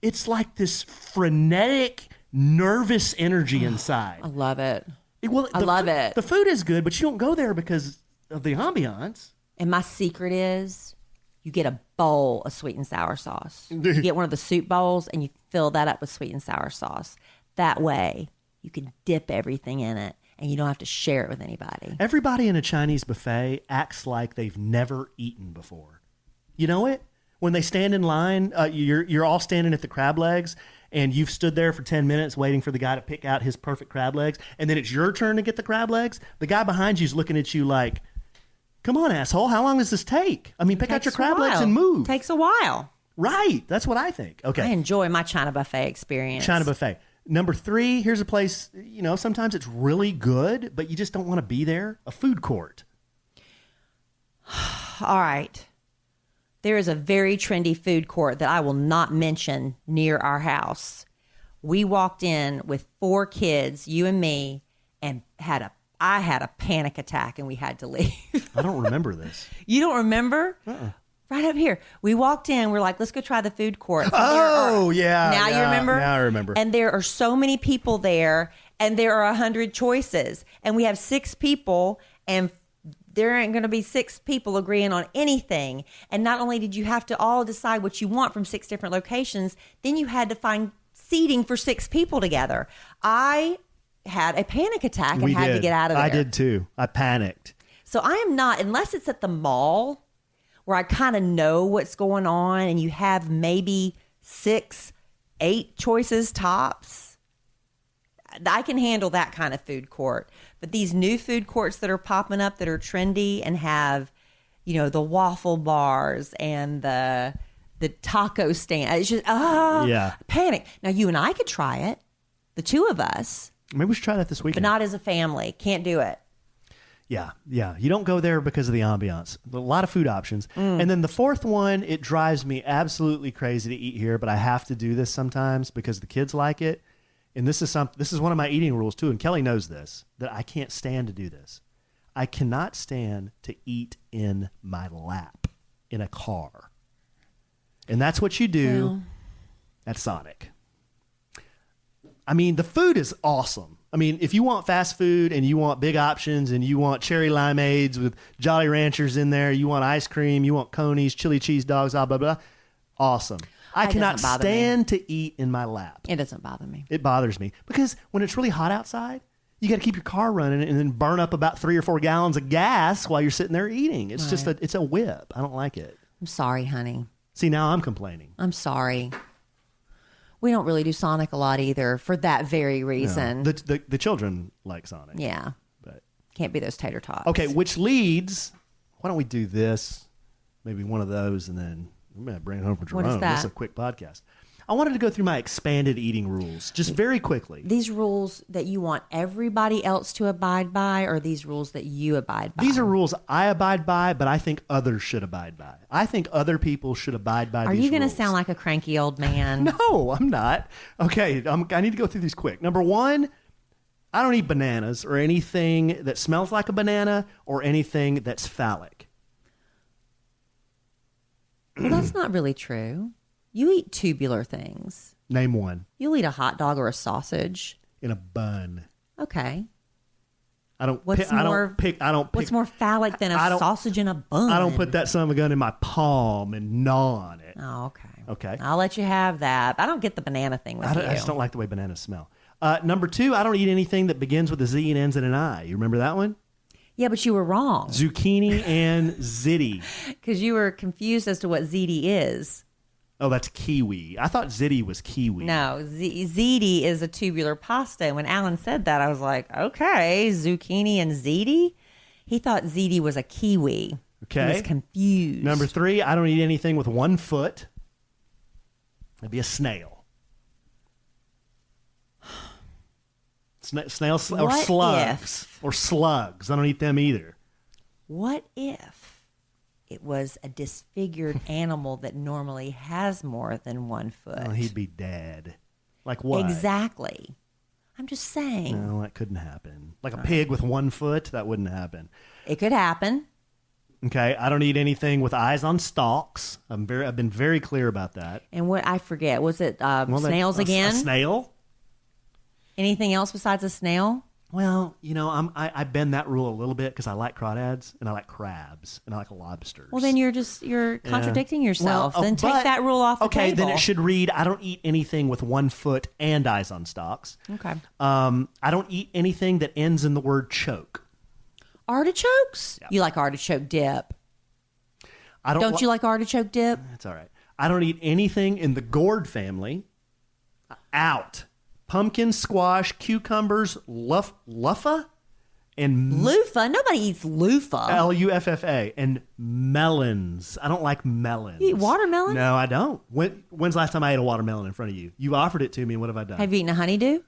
it's like this frenetic, nervous energy inside. I love it. I love it. The food is good, but you don't go there because of the ambiance. And my secret is you get a bowl of sweet and sour sauce. You get one of the soup bowls and you fill that up with sweet and sour sauce. That way you can dip everything in it and you don't have to share it with anybody. Everybody in a Chinese buffet acts like they've never eaten before. You know it? When they stand in line, you're all standing at the crab legs, and you've stood there for 10 minutes waiting for the guy to pick out his perfect crab legs, and then it's your turn to get the crab legs. The guy behind you's looking at you like, Come on, asshole. How long does this take? I mean, pick out your crab legs and move. Takes a while. Right. That's what I think. Okay. I enjoy my China buffet experience. China buffet. Number 3, here's a place, sometimes it's really good, but you just don't want to be there. A food court. All right. There is a very trendy food court that I will not mention near our house. We walked in with 4 kids, you and me, and I had a panic attack and we had to leave. I don't remember this. You don't remember? Right up here. We walked in. We're like, let's go try the food court. Yeah. Now you remember? Now I remember. And there are so many people there, and there are 100 choices. And we have 6 people, and there ain't going to be 6 people agreeing on anything. And not only did you have to all decide what you want from 6 different locations, then you had to find seating for 6 people together. I had a panic attack and had to get out of there. I did too. I panicked. So I am not, unless it's at the mall where I kind of know what's going on and you have maybe 6, 8 choices tops, I can handle that kind of food court. But these new food courts that are popping up that are trendy and have, the waffle bars and the taco stand, it's just, panic. Now you and I could try it, the 2 of us. Maybe we should try that this weekend. But not as a family. Can't do it. Yeah. You don't go there because of the ambiance. A lot of food options. And then the 4th one, it drives me absolutely crazy to eat here, but I have to do this sometimes because the kids like it. And this is one of my eating rules too, and Kelly knows this, that I can't stand to do this. I cannot stand to eat in my lap in a car. And that's what you do at Sonic. I mean, the food is awesome. I mean, if you want fast food and you want big options and you want cherry limeades with Jolly Ranchers in there, you want ice cream, you want conies, chili cheese dogs, blah, blah, blah, awesome. I cannot stand to eat in my lap. It doesn't bother me. It bothers me because when it's really hot outside, you got to keep your car running and then burn up about 3 or 4 gallons of gas while you're sitting there eating. It's just it's a whip. I don't like it. I'm sorry, honey. See, now I'm complaining. I'm sorry. We don't really do Sonic a lot either for that very reason. No. The children like Sonic. Yeah. But can't be those tater tots. Okay, which leads, why don't we do this? Maybe one of those, and then I'm going to bring it home for Jerome. What is that? This is a quick podcast. I wanted to go through my expanded eating rules just very quickly. These rules that you want everybody else to abide by, or these rules that you abide by? These are rules I abide by, but I think others should abide by. I think other people should abide by these rules. Are you going to sound like a cranky old man? No, I'm not. Okay, I need to go through these quick. Number 1, I don't eat bananas or anything that smells like a banana or anything that's phallic. Well, that's not really true. You eat tubular things. Name one. You'll eat a hot dog or a sausage. In a bun. Okay. What's more phallic than a sausage in a bun? I don't put that son of a gun in my palm and gnaw on it. Oh, okay. Okay. I'll let you have that. I don't get the banana thing with you. I just don't like the way bananas smell. Number 2, I don't eat anything that begins with a Z and ends in an I. You remember that one? Yeah, but you were wrong. Zucchini and ziti. Because you were confused as to what ziti is. Oh, that's kiwi. I thought ziti was kiwi. No, ziti is a tubular pasta. And when Alan said that, I was like, okay, zucchini and ziti? He thought ziti was a kiwi. Okay. He was confused. Number 3, I don't eat anything with 1 foot. It'd be a snail. Snails or What slugs. if? Or slugs. I don't eat them either. What if it was a disfigured animal that normally has more than 1 foot? Oh, he'd be dead. Like what? Exactly. I'm just saying. No, that couldn't happen. Like a pig with 1 foot, that wouldn't happen. It could happen. Okay, I don't eat anything with eyes on stalks. I've been very clear about that. And what I forget, was it snails again? A snail? Anything else besides a snail? Well, I bend that rule a little bit because I like crawdads and I like crabs and I like lobsters. Well, then you're contradicting yourself. Then take that rule off the table. Okay, then it should read, I don't eat anything with 1 foot and eyes on stalks. Okay. I don't eat anything that ends in the word choke. Artichokes? Yeah. You like artichoke dip. Don't you like artichoke dip? That's all right. I don't eat anything in the gourd family. Out. Pumpkin, squash, cucumbers, luffa, and Loofah? Nobody eats loofah. Luffa, and melons. I don't like melons. You eat watermelon? No, I don't. When's the last time I ate a watermelon in front of you? You offered it to me, and what have I done? Have you eaten a honeydew?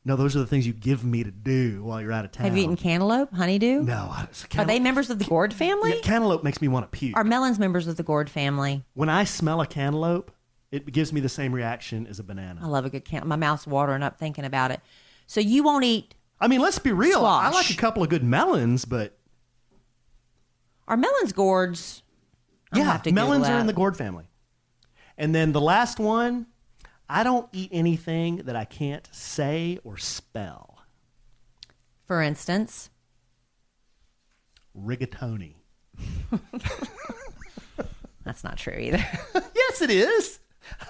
No, those are the things you give me to do while you're out of town. Have you eaten cantaloupe, honeydew? No. Are they members of the gourd family? Yeah, cantaloupe makes me want to puke. Are melons members of the gourd family? When I smell a cantaloupe, it gives me the same reaction as a banana. I love a good cantaloupe. My mouth's watering up thinking about it. So you won't eat... I mean, let's be real. Squash. I like a couple of good melons, but... Are melons gourds? I'll have to Google melons are that. in the gourd family. And then the last one, I don't eat anything that I can't say or spell. For instance? Rigatoni. That's not true either. Yes, it is.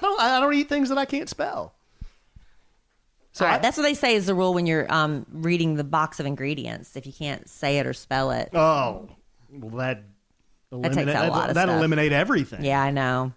I don't eat things that I can't spell. So All right, that's what they say is the rule when you're reading the box of ingredients. If you can't say it or spell it. Oh, well, that takes out a lot of that stuff. eliminate everything. Yeah, I know.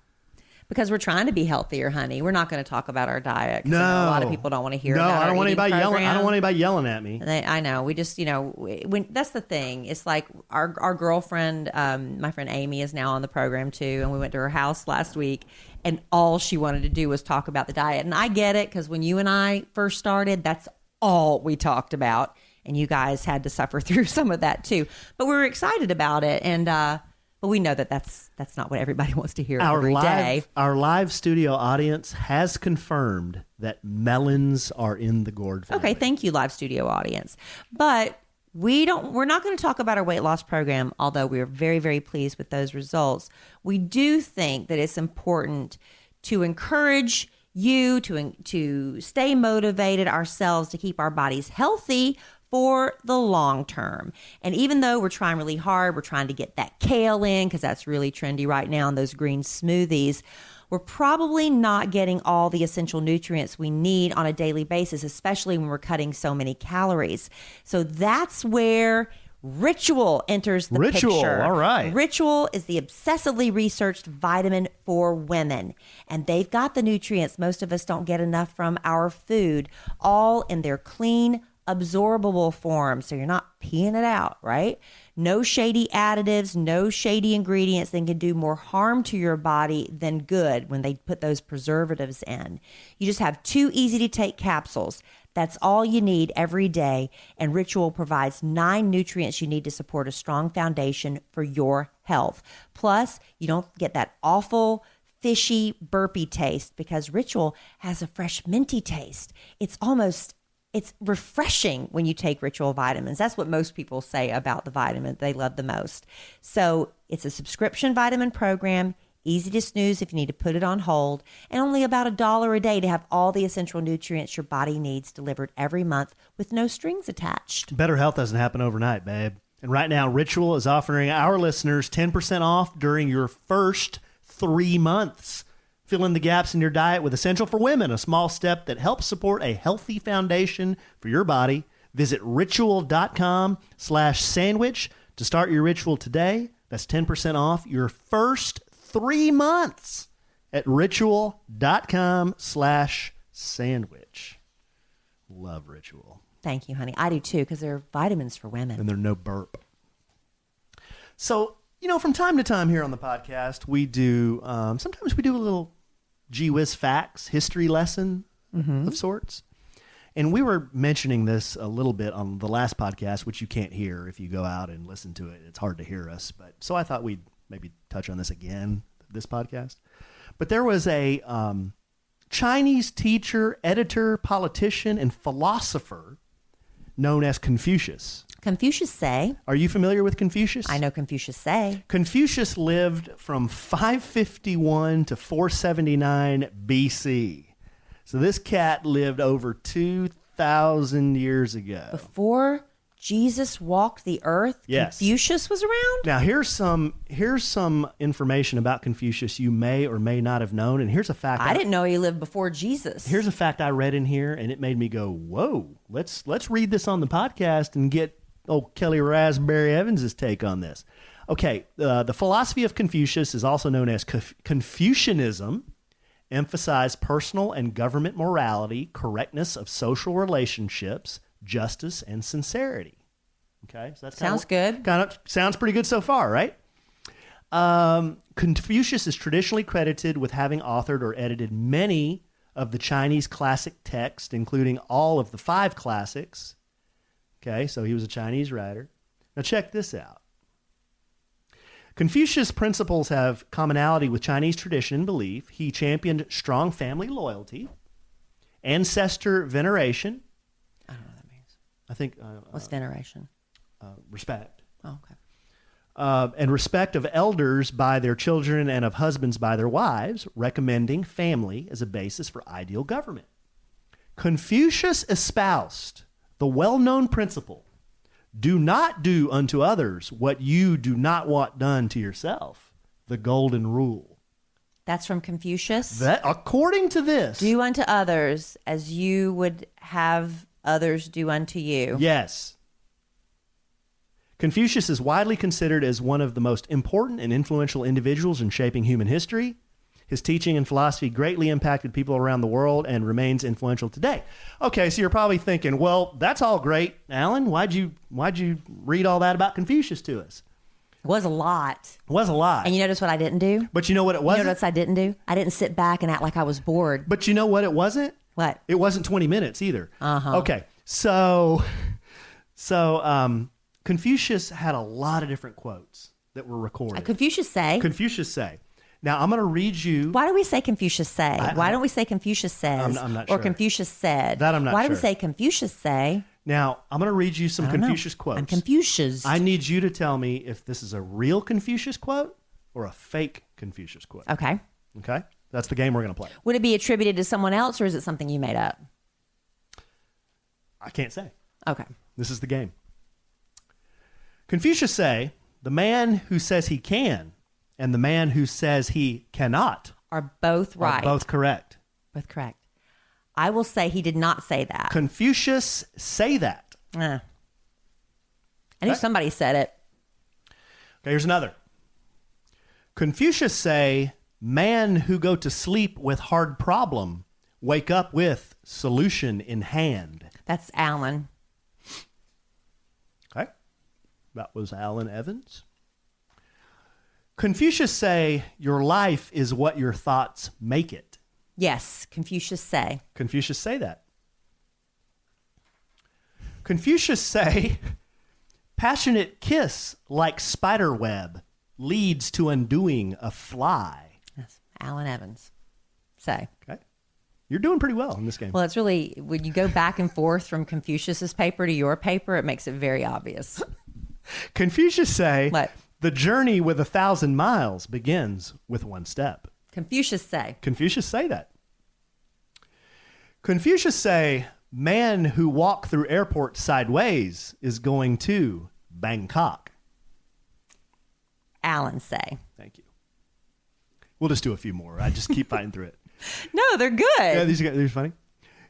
Because we're trying to be healthier, honey. We're not going to talk about our diet. 'Cause I know a lot of people don't want to hear about I don't our want eating anybody yelling. I program. don't want anybody yelling at me. I know. We just, when that's the thing. It's like our girlfriend, my friend Amy, is now on the program too, and we went to her house last week, and all she wanted to do was talk about the diet. And I get it, because when you and I first started, that's all we talked about, and you guys had to suffer through some of that too. But we were excited about it, and but we know that that's not what everybody wants to hear every day. Our live studio audience has confirmed that melons are in the gourd family. Okay, thank you, live studio audience. But we're not going to talk about our weight loss program, although we are very, very pleased with those results. We do think that it's important to encourage you to stay motivated ourselves to keep our bodies healthy for the long term. And even though we're trying really hard, we're trying to get that kale in because that's really trendy right now in those green smoothies, we're probably not getting all the essential nutrients we need on a daily basis, especially when we're cutting so many calories. So that's where Ritual enters the picture. All right. Ritual is the obsessively researched vitamin for women, and they've got the nutrients most of us don't get enough from our food, all in their clean, absorbable form. So you're not peeing it out, right? No shady additives, no shady ingredients that can do more harm to your body than good when they put those preservatives in. You just have 2 easy to take capsules. That's all you need every day, and Ritual provides 9 nutrients you need to support a strong foundation for your health. Plus, you don't get that awful, fishy, burpy taste because Ritual has a fresh minty taste. It's refreshing when you take Ritual vitamins. That's what most people say about the vitamin they love the most. So it's a subscription vitamin program, easy to snooze if you need to put it on hold, and only about $1 a day to have all the essential nutrients your body needs delivered every month with no strings attached. Better health doesn't happen overnight, babe. And right now, Ritual is offering our listeners 10% off during your first 3 months. Fill in the gaps in your diet with Essential for Women, a small step that helps support a healthy foundation for your body. Visit ritual.com/sandwich to start your Ritual today. That's 10% off your first 3 months at ritual.com/sandwich. Love Ritual. Thank you, honey. I do too, because they're vitamins for women. And they're no burp. So, from time to time here on the podcast, we do, sometimes we do a little gee whiz facts, history lesson of sorts. And we were mentioning this a little bit on the last podcast, which you can't hear if you go out and listen to it. It's hard to hear us. So I thought we'd maybe touch on this again, this podcast. But there was a Chinese teacher, editor, politician, and philosopher known as Confucius. Confucius say. Are you familiar with Confucius? I know Confucius say. Confucius lived from 551 to 479 BC. So this cat lived over 2,000 years ago. Before Jesus walked the earth, Yes. Confucius was around? Now here's some information about Confucius you may or may not have known, and here's a fact. I didn't know he lived before Jesus. Here's a fact I read in here, and it made me go, "Whoa! Let's read this on the podcast and get old Kellie Raspberry Evans' take on this." Okay, the philosophy of Confucius is also known as Confucianism. Emphasized personal and government morality, correctness of social relationships, justice, and sincerity. Okay, so that's Sounds good. Kind of sounds pretty good so far, right? Confucius is traditionally credited with having authored or edited many of the Chinese classic texts, including all of the 5 classics. Okay, so he was a Chinese writer. Now check this out. Confucius' principles have commonality with Chinese tradition and belief. He championed strong family loyalty, ancestor veneration. I don't know what that means. I think What's veneration? respect. Oh, okay. And respect of elders by their children and of husbands by their wives, recommending family as a basis for ideal government. Confucius espoused the well-known principle, do not do unto others what you do not want done to yourself, the golden rule. That's from Confucius? That, according to this. Do unto others as you would have others do unto you. Yes. Confucius is widely considered as one of the most important and influential individuals in shaping human history. His teaching and philosophy greatly impacted people around the world and remains influential today. Okay, so you're probably thinking, well, that's all great, Alan. Why'd you read all that about Confucius to us? It was a lot. It was a lot. And you notice what I didn't do? But you know what it wasn't? You know what I didn't do? I didn't sit back and act like I was bored. But you know what it wasn't? What? It wasn't 20 minutes either. Uh-huh. Okay, so Confucius had a lot of different quotes that were recorded. Confucius say. Confucius say. Now, I'm going to read you. Why do we say Confucius say? Why don't we say Confucius says? I'm not Or sure. Confucius said? That I'm not Why do we sure. say Confucius say? Now, I'm going to read you some I don't know. Confucius quotes. I'm Confucius. I need you to tell me if this is a real Confucius quote or a fake Confucius quote. Okay. Okay? That's the game we're going to play. Would it be attributed to someone else or is it something you made up? I can't say. Okay. This is the game. Confucius say, the man who says he can and the man who says he cannot Are both right. are both correct. Both correct. I will say he did not say that. Confucius say that. I knew somebody said it. Okay, here's another. Confucius say, man who go to sleep with hard problem, wake up with solution in hand. That's Alan. Okay, that was Alan Evans. Confucius say, your life is what your thoughts make it. Yes, Confucius say. Confucius say that. Confucius say, passionate kiss like spider web leads to undoing a fly. Yes, Alan Evans say. Okay. You're doing pretty well in this game. Well, it's really, when you go back and forth from Confucius's paper to your paper, it makes it very obvious. Confucius say, What? the journey with 1,000 miles begins with one step. Confucius say. Confucius say that. Confucius say, man who walk through airport sideways is going to Bangkok. Alan say. Thank you. We'll just do a few more. I just keep fighting through it. No, they're good. Yeah, these are funny.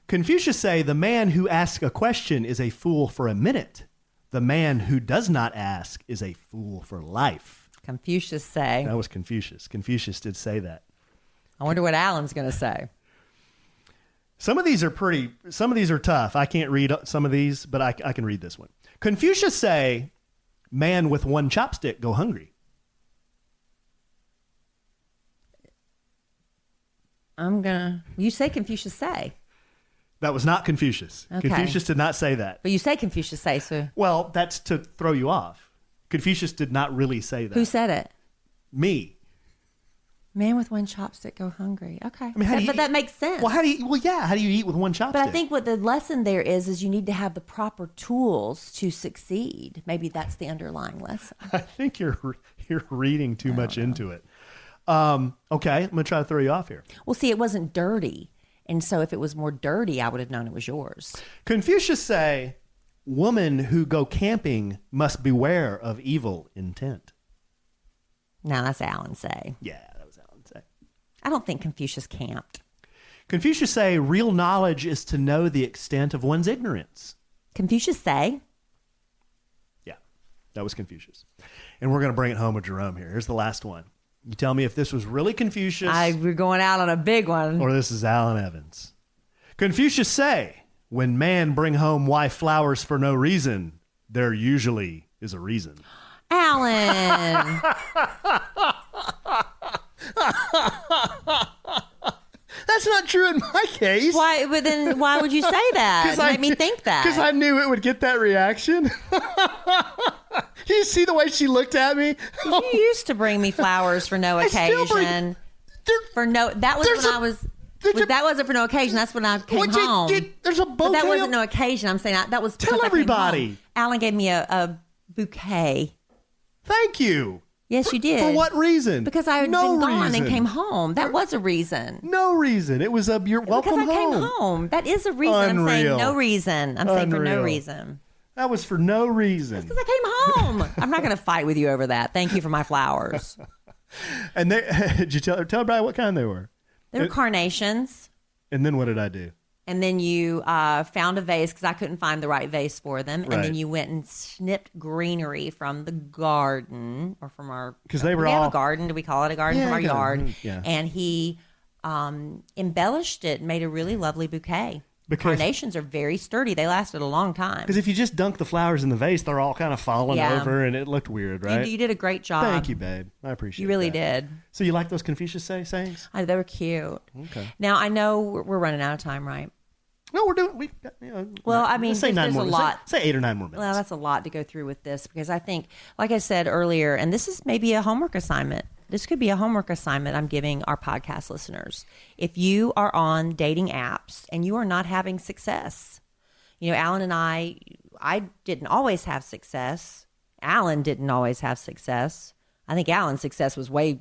Confucius say, the man who asks a question is a fool for a minute. The man who does not ask is a fool for life. Confucius say. That was Confucius. Confucius did say that. I wonder what Alan's going to say. Some of these are tough. I can't read some of these, but I can read this one. Confucius say, man with one chopstick go hungry. You say Confucius say. That was not Confucius. Okay. Confucius did not say that. But you say Confucius say, so Well, that's to throw you off. Confucius did not really say that. who said it? Me. Man with one chopstick go hungry. Okay. mean, how do you But eat- that makes sense. Well, how do you eat with one chopstick? But I think what the lesson there is you need to have the proper tools to succeed. Maybe that's the underlying lesson. I think you're reading too much into it. Okay, I'm going to try to throw you off here. Well, see, it wasn't dirty. And so if it was more dirty, I would have known it was yours. Confucius say, women who go camping must beware of evil intent. Now that's Alan say. Yeah, that was Alan say. I don't think Confucius camped. Confucius say, real knowledge is to know the extent of one's ignorance. Confucius say. Yeah, that was Confucius. And we're going to bring it home with Jerome here. Here's the last one. You tell me if this was really Confucius We're going out on a big one. or this is Alan Evans. Confucius say, when man bring home wife flowers for no reason, there usually is a reason. Alan. That's not true in my case. Why? But then why would you say that? It made me think that. Because I knew it would get that reaction. You see the way she looked at me? You used to bring me flowers for no occasion. That wasn't for no occasion. That's when I came home. There's a bouquet. But that wasn't no occasion. I'm saying that was Tell everybody. Alan gave me a bouquet. Thank you. Yes, you did. For what reason? Because I had been gone and came home. That was a reason. No reason. It was you're welcome home. Because I came home. That is a reason. Unreal. I'm saying no reason. I'm saying for no reason. That was for no reason. Because I came home. I'm not going to fight with you over that. Thank you for my flowers. And did you tell Brian what kind they were? They were carnations. And then what did I do? And then you found a vase because I couldn't find the right vase for them. Right. And then you went and snipped greenery from the garden or from our... Because they were we have a garden. Do we call it a garden? Yeah, From our yard. Yeah. And he embellished it and made a really lovely bouquet. Carnations are very sturdy. They lasted a long time. Because if you just dunk the flowers in the vase, they're all kind of falling over and it looked weird, right? You did a great job. Thank you, babe. I appreciate it. You really that. did. So you like those Confucius sayings? They were cute. Okay. Now, I know we're running out of time, right? No, we're doing. Well, I mean, say there's more. a lot. Say 8 or 9 more minutes. Well, that's a lot to go through with this because I think, like I said earlier, and this is maybe a homework assignment. This could be a homework assignment I'm giving our podcast listeners. If you are on dating apps and you are not having success, Alan and I didn't always have success. Alan didn't always have success. I think Alan's success was way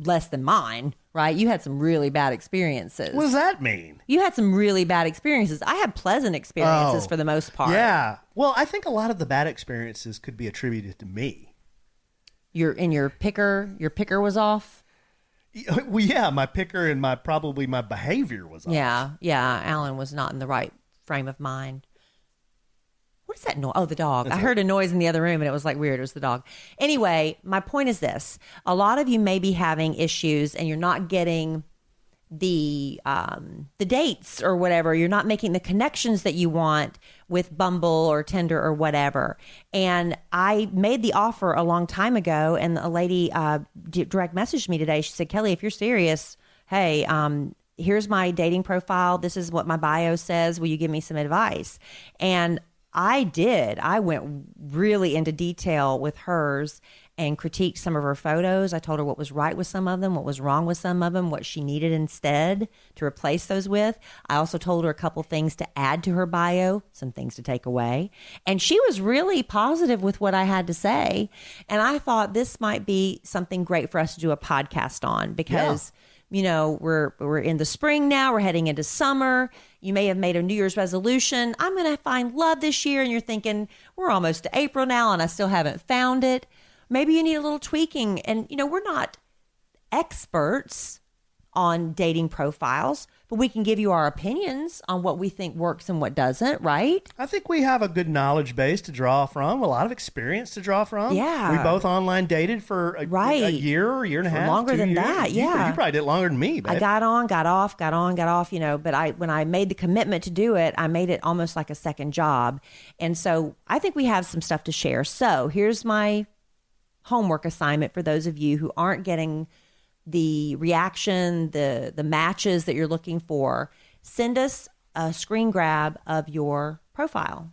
less than mine, right? You had some really bad experiences. What does that mean? You had some really bad experiences. I had pleasant experiences for the most part. Yeah. Well, I think a lot of the bad experiences could be attributed to me. Your picker was off? Well, yeah, my picker and my behavior was off. Yeah. Alan was not in the right frame of mind. What is that noise? Oh, the dog. I heard a noise in the other room and it was like weird. It was the dog. Anyway, my point is this. A lot of you may be having issues and you're not getting the dates or whatever. You're not making the connections that you want with Bumble or Tinder or whatever. And I made the offer a long time ago and a lady direct messaged me today. She said, Kellie, if you're serious, hey, here's my dating profile. This is what my bio says. Will you give me some advice? And I did. I went really into detail with hers and critiqued some of her photos. I told her what was right with some of them, what was wrong with some of them, what she needed instead to replace those with. I also told her a couple things to add to her bio, some things to take away. And she was really positive with what I had to say. And I thought this might be something great for us to do a podcast on because we're in the spring now. We're heading into summer. You may have made a New Year's resolution. I'm going to find love this year. And you're thinking, we're almost to April now and I still haven't found it. Maybe you need a little tweaking. And, we're not experts on dating profiles, but we can give you our opinions on what we think works and what doesn't, right? I think we have a good knowledge base to draw from, a lot of experience to draw from. Yeah. We both online dated for a year and a half. Longer than that, yeah. You probably did longer than me, babe. I got on, got off, but when I made the commitment to do it, I made it almost like a second job. And so I think we have some stuff to share. So here's my homework assignment for those of you who aren't getting the reaction, the matches that you're looking for. Send us a screen grab of your profile.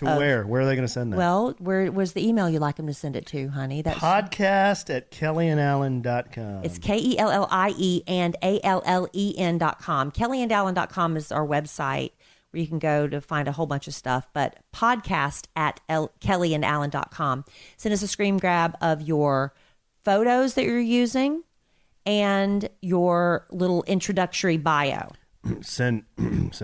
Where? Where are they going to send that? Well, where was the email you'd like them to send it to, honey? That's podcast@kellieandallen.com. It's KELLIE and ALLEN.com. KellieandAllen.com is our website where you can go to find a whole bunch of stuff, but podcast@KellieandAllen.com. Send us a screen grab of your photos that you're using and your little introductory bio. Send nudes.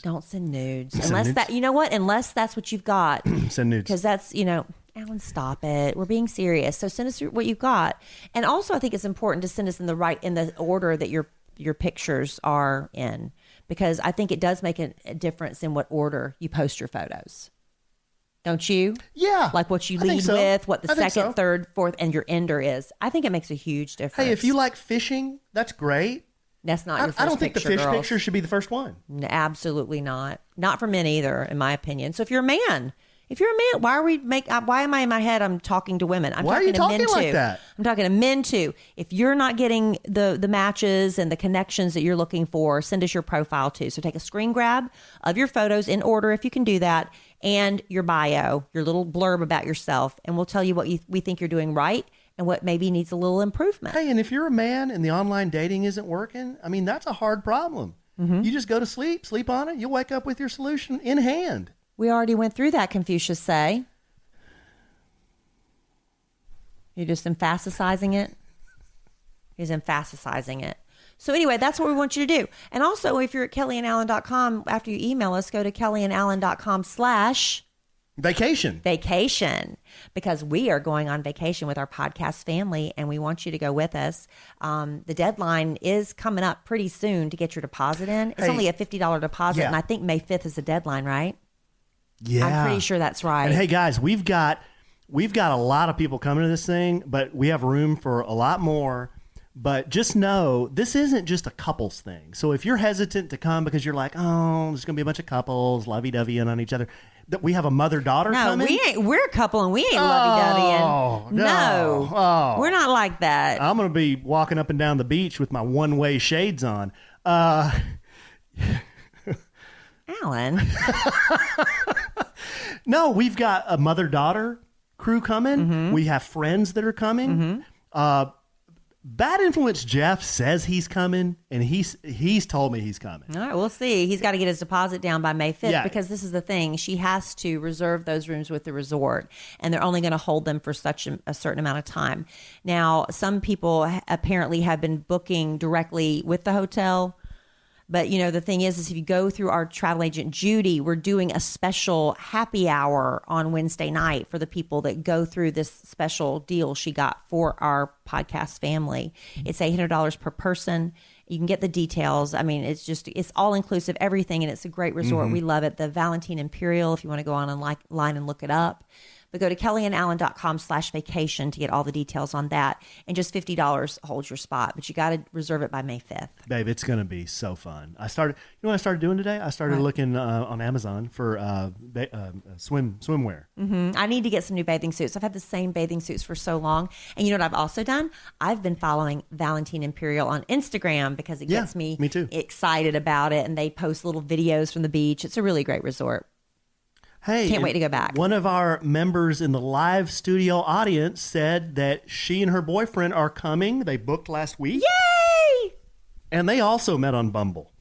Don't send nudes. Unless that's what you've got. Send nudes. Because that's, Alan, stop it. We're being serious. So send us what you've got. And also I think it's important to send us in the order that your pictures are in, because I think it does make a difference in what order you post your photos. Don't you? Yeah. Like what you lead with, what the second, third, fourth, and your ender is. I think it makes a huge difference. Hey, if you like fishing, that's great. That's not your first I don't think the fish girls. picture should be the first one. No, absolutely not. Not for men either, in my opinion. So if you're a man, why am I in my head? I'm talking to women. Why are you talking like that? I'm talking to men too. If you're not getting the matches and the connections that you're looking for, send us your profile too. So take a screen grab of your photos in order if you can do that, and your bio, your little blurb about yourself, and we'll tell you what we think you're doing right and what maybe needs a little improvement. Hey, and if you're a man and the online dating isn't working, I mean, that's a hard problem. Mm-hmm. You just go to sleep on it. You'll wake up with your solution in hand. We already went through that, Confucius say. You're just emphasizing it. He's emphasizing it. So anyway, that's what we want you to do. And also, if you're at kellyandalan.com, after you email us, go to kellyandalan.com/vacation, because we are going on vacation with our podcast family, and we want you to go with us. The deadline is coming up pretty soon to get your deposit in. It's only a $50 deposit, and I think May 5th is the deadline, right? Yeah. I'm pretty sure that's right. And hey, guys, we've got a lot of people coming to this thing, but we have room for a lot more. But just know, this isn't just a couples thing. So if you're hesitant to come because you're like, oh, there's going to be a bunch of couples lovey-doveying on each other, that we have a mother-daughter coming. No, we're a couple and we ain't lovey-doveying. No. Oh. We're not like that. I'm going to be walking up and down the beach with my one-way shades on. Alan. No, we've got a mother-daughter crew coming. Mm-hmm. We have friends that are coming. Mm-hmm. Bad Influence Jeff says he's coming, and he's told me he's coming. All right, we'll see. He's got to get his deposit down by May 5th because this is the thing. She has to reserve those rooms with the resort, and they're only going to hold them for such a certain amount of time. Now, some people apparently have been booking directly with the hotel. But, the thing is if you go through our travel agent, Judy, we're doing a special happy hour on Wednesday night for the people that go through this special deal she got for our podcast family. It's $800 per person. You can get the details. I mean, it's all inclusive, everything. And it's a great resort. Mm-hmm. We love it. The Valentine Imperial, if you want to go on online and look it up. But go to kellyandalan.com/vacation to get all the details on that. And just $50 holds your spot. But you got to reserve it by May 5th. Babe, it's going to be so fun. I started doing today? I started looking on Amazon for swimwear. Mm-hmm. I need to get some new bathing suits. I've had the same bathing suits for so long. And you know what I've also done? I've been following Valentine Imperial on Instagram because it gets me too. excited about it. And they post little videos from the beach. It's a really great resort. Hey, can't wait to go back. One of our members in the live studio audience said that she and her boyfriend are coming. They booked last week. Yay! And they also met on Bumble.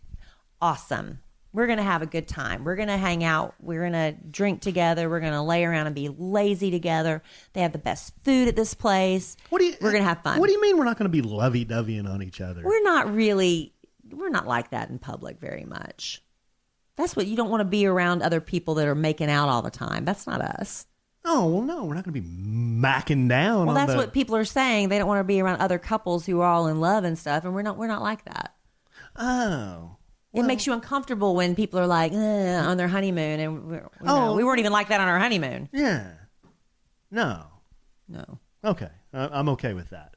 Awesome. We're going to have a good time. We're going to hang out. We're going to drink together. We're going to lay around and be lazy together. They have the best food at this place. We're going to have fun. What do you mean we're not going to be lovey-doveying on each other? We're not like that in public very much. That's what you don't want to be around other people that are making out all the time. That's not us. Oh, well, no, we're not going to be macking down. Well, that's what people are saying. They don't want to be around other couples who are all in love and stuff, and we're not like that. Oh. It makes you uncomfortable when people are like on their honeymoon, and we weren't even like that on our honeymoon. Yeah. No. Okay. I'm okay with that.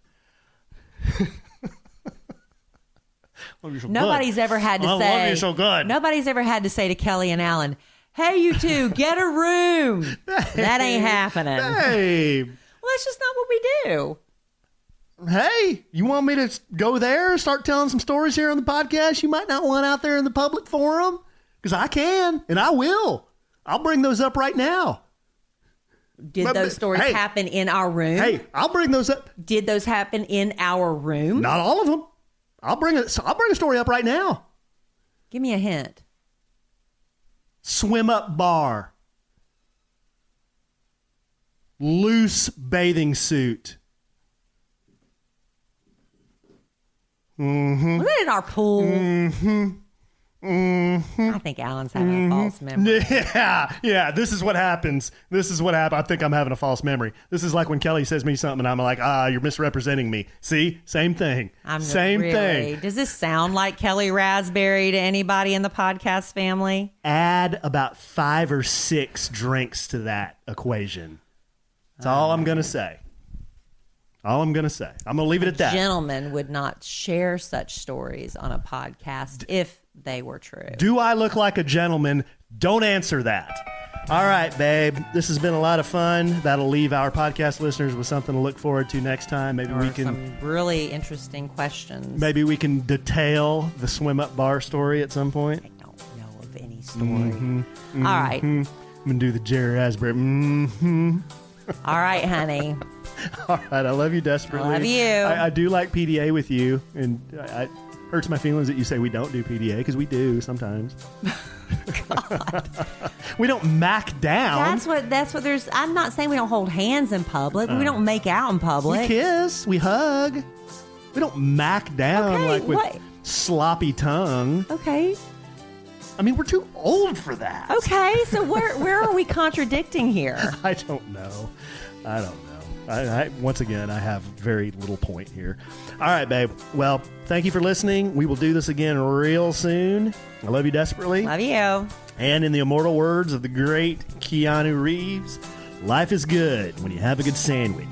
Nobody's ever had to say. Love you so good. Nobody's ever had to say to Kelly and Alan, "Hey, you two, get a room." That ain't happening. Hey. Well, that's just not what we do. Hey, you want me to go there, start telling some stories here on the podcast you might not want out there in the public forum? Because I can, and I will. I'll bring those up right now. Did those stories happen in our room? Hey, I'll bring those up. Did those happen in our room? Not all of them. I'll bring a story up right now. Give me a hint. Swim up bar. Loose bathing suit. Mm-hmm. Was that in our pool? Mm-hmm. Mm-hmm. I think Alan's having a false memory. Yeah. This is what happens. I think I'm having a false memory. This is like when Kelly says me something and I'm like, you're misrepresenting me. See? Same thing. Same thing. Does this sound like Kelly Raspberry to anybody in the podcast family? Add about 5 or 6 drinks to that equation. That's all I'm going to say. All I'm going to say. I'm going to leave it at that. Gentlemen would not share such stories on a podcast if they were true. Do I look like a gentleman? Don't answer that. All right, babe. This has been a lot of fun. That'll leave our podcast listeners with something to look forward to next time. Maybe we can some really interesting questions. Maybe we can detail the swim up bar story at some point. I don't know of any story. All right. I'm gonna do the Jerry Asbury. All right, honey. All right. I love you desperately. I love you. I do like PDA with you, and it hurts my feelings that you say we don't do PDA because we do sometimes. God. We don't mac down. That's what there's. I'm not saying we don't hold hands in public. We don't make out in public. We kiss. We hug. We don't mac down with sloppy tongue. Okay. I mean, we're too old for that. Okay. So where are we contradicting here? I don't know. I once again, I have very little point here. All right, babe. Well, thank you for listening. We will do this again real soon. I love you desperately. Love you. And in the immortal words of the great Keanu Reeves, life is good when you have a good sandwich.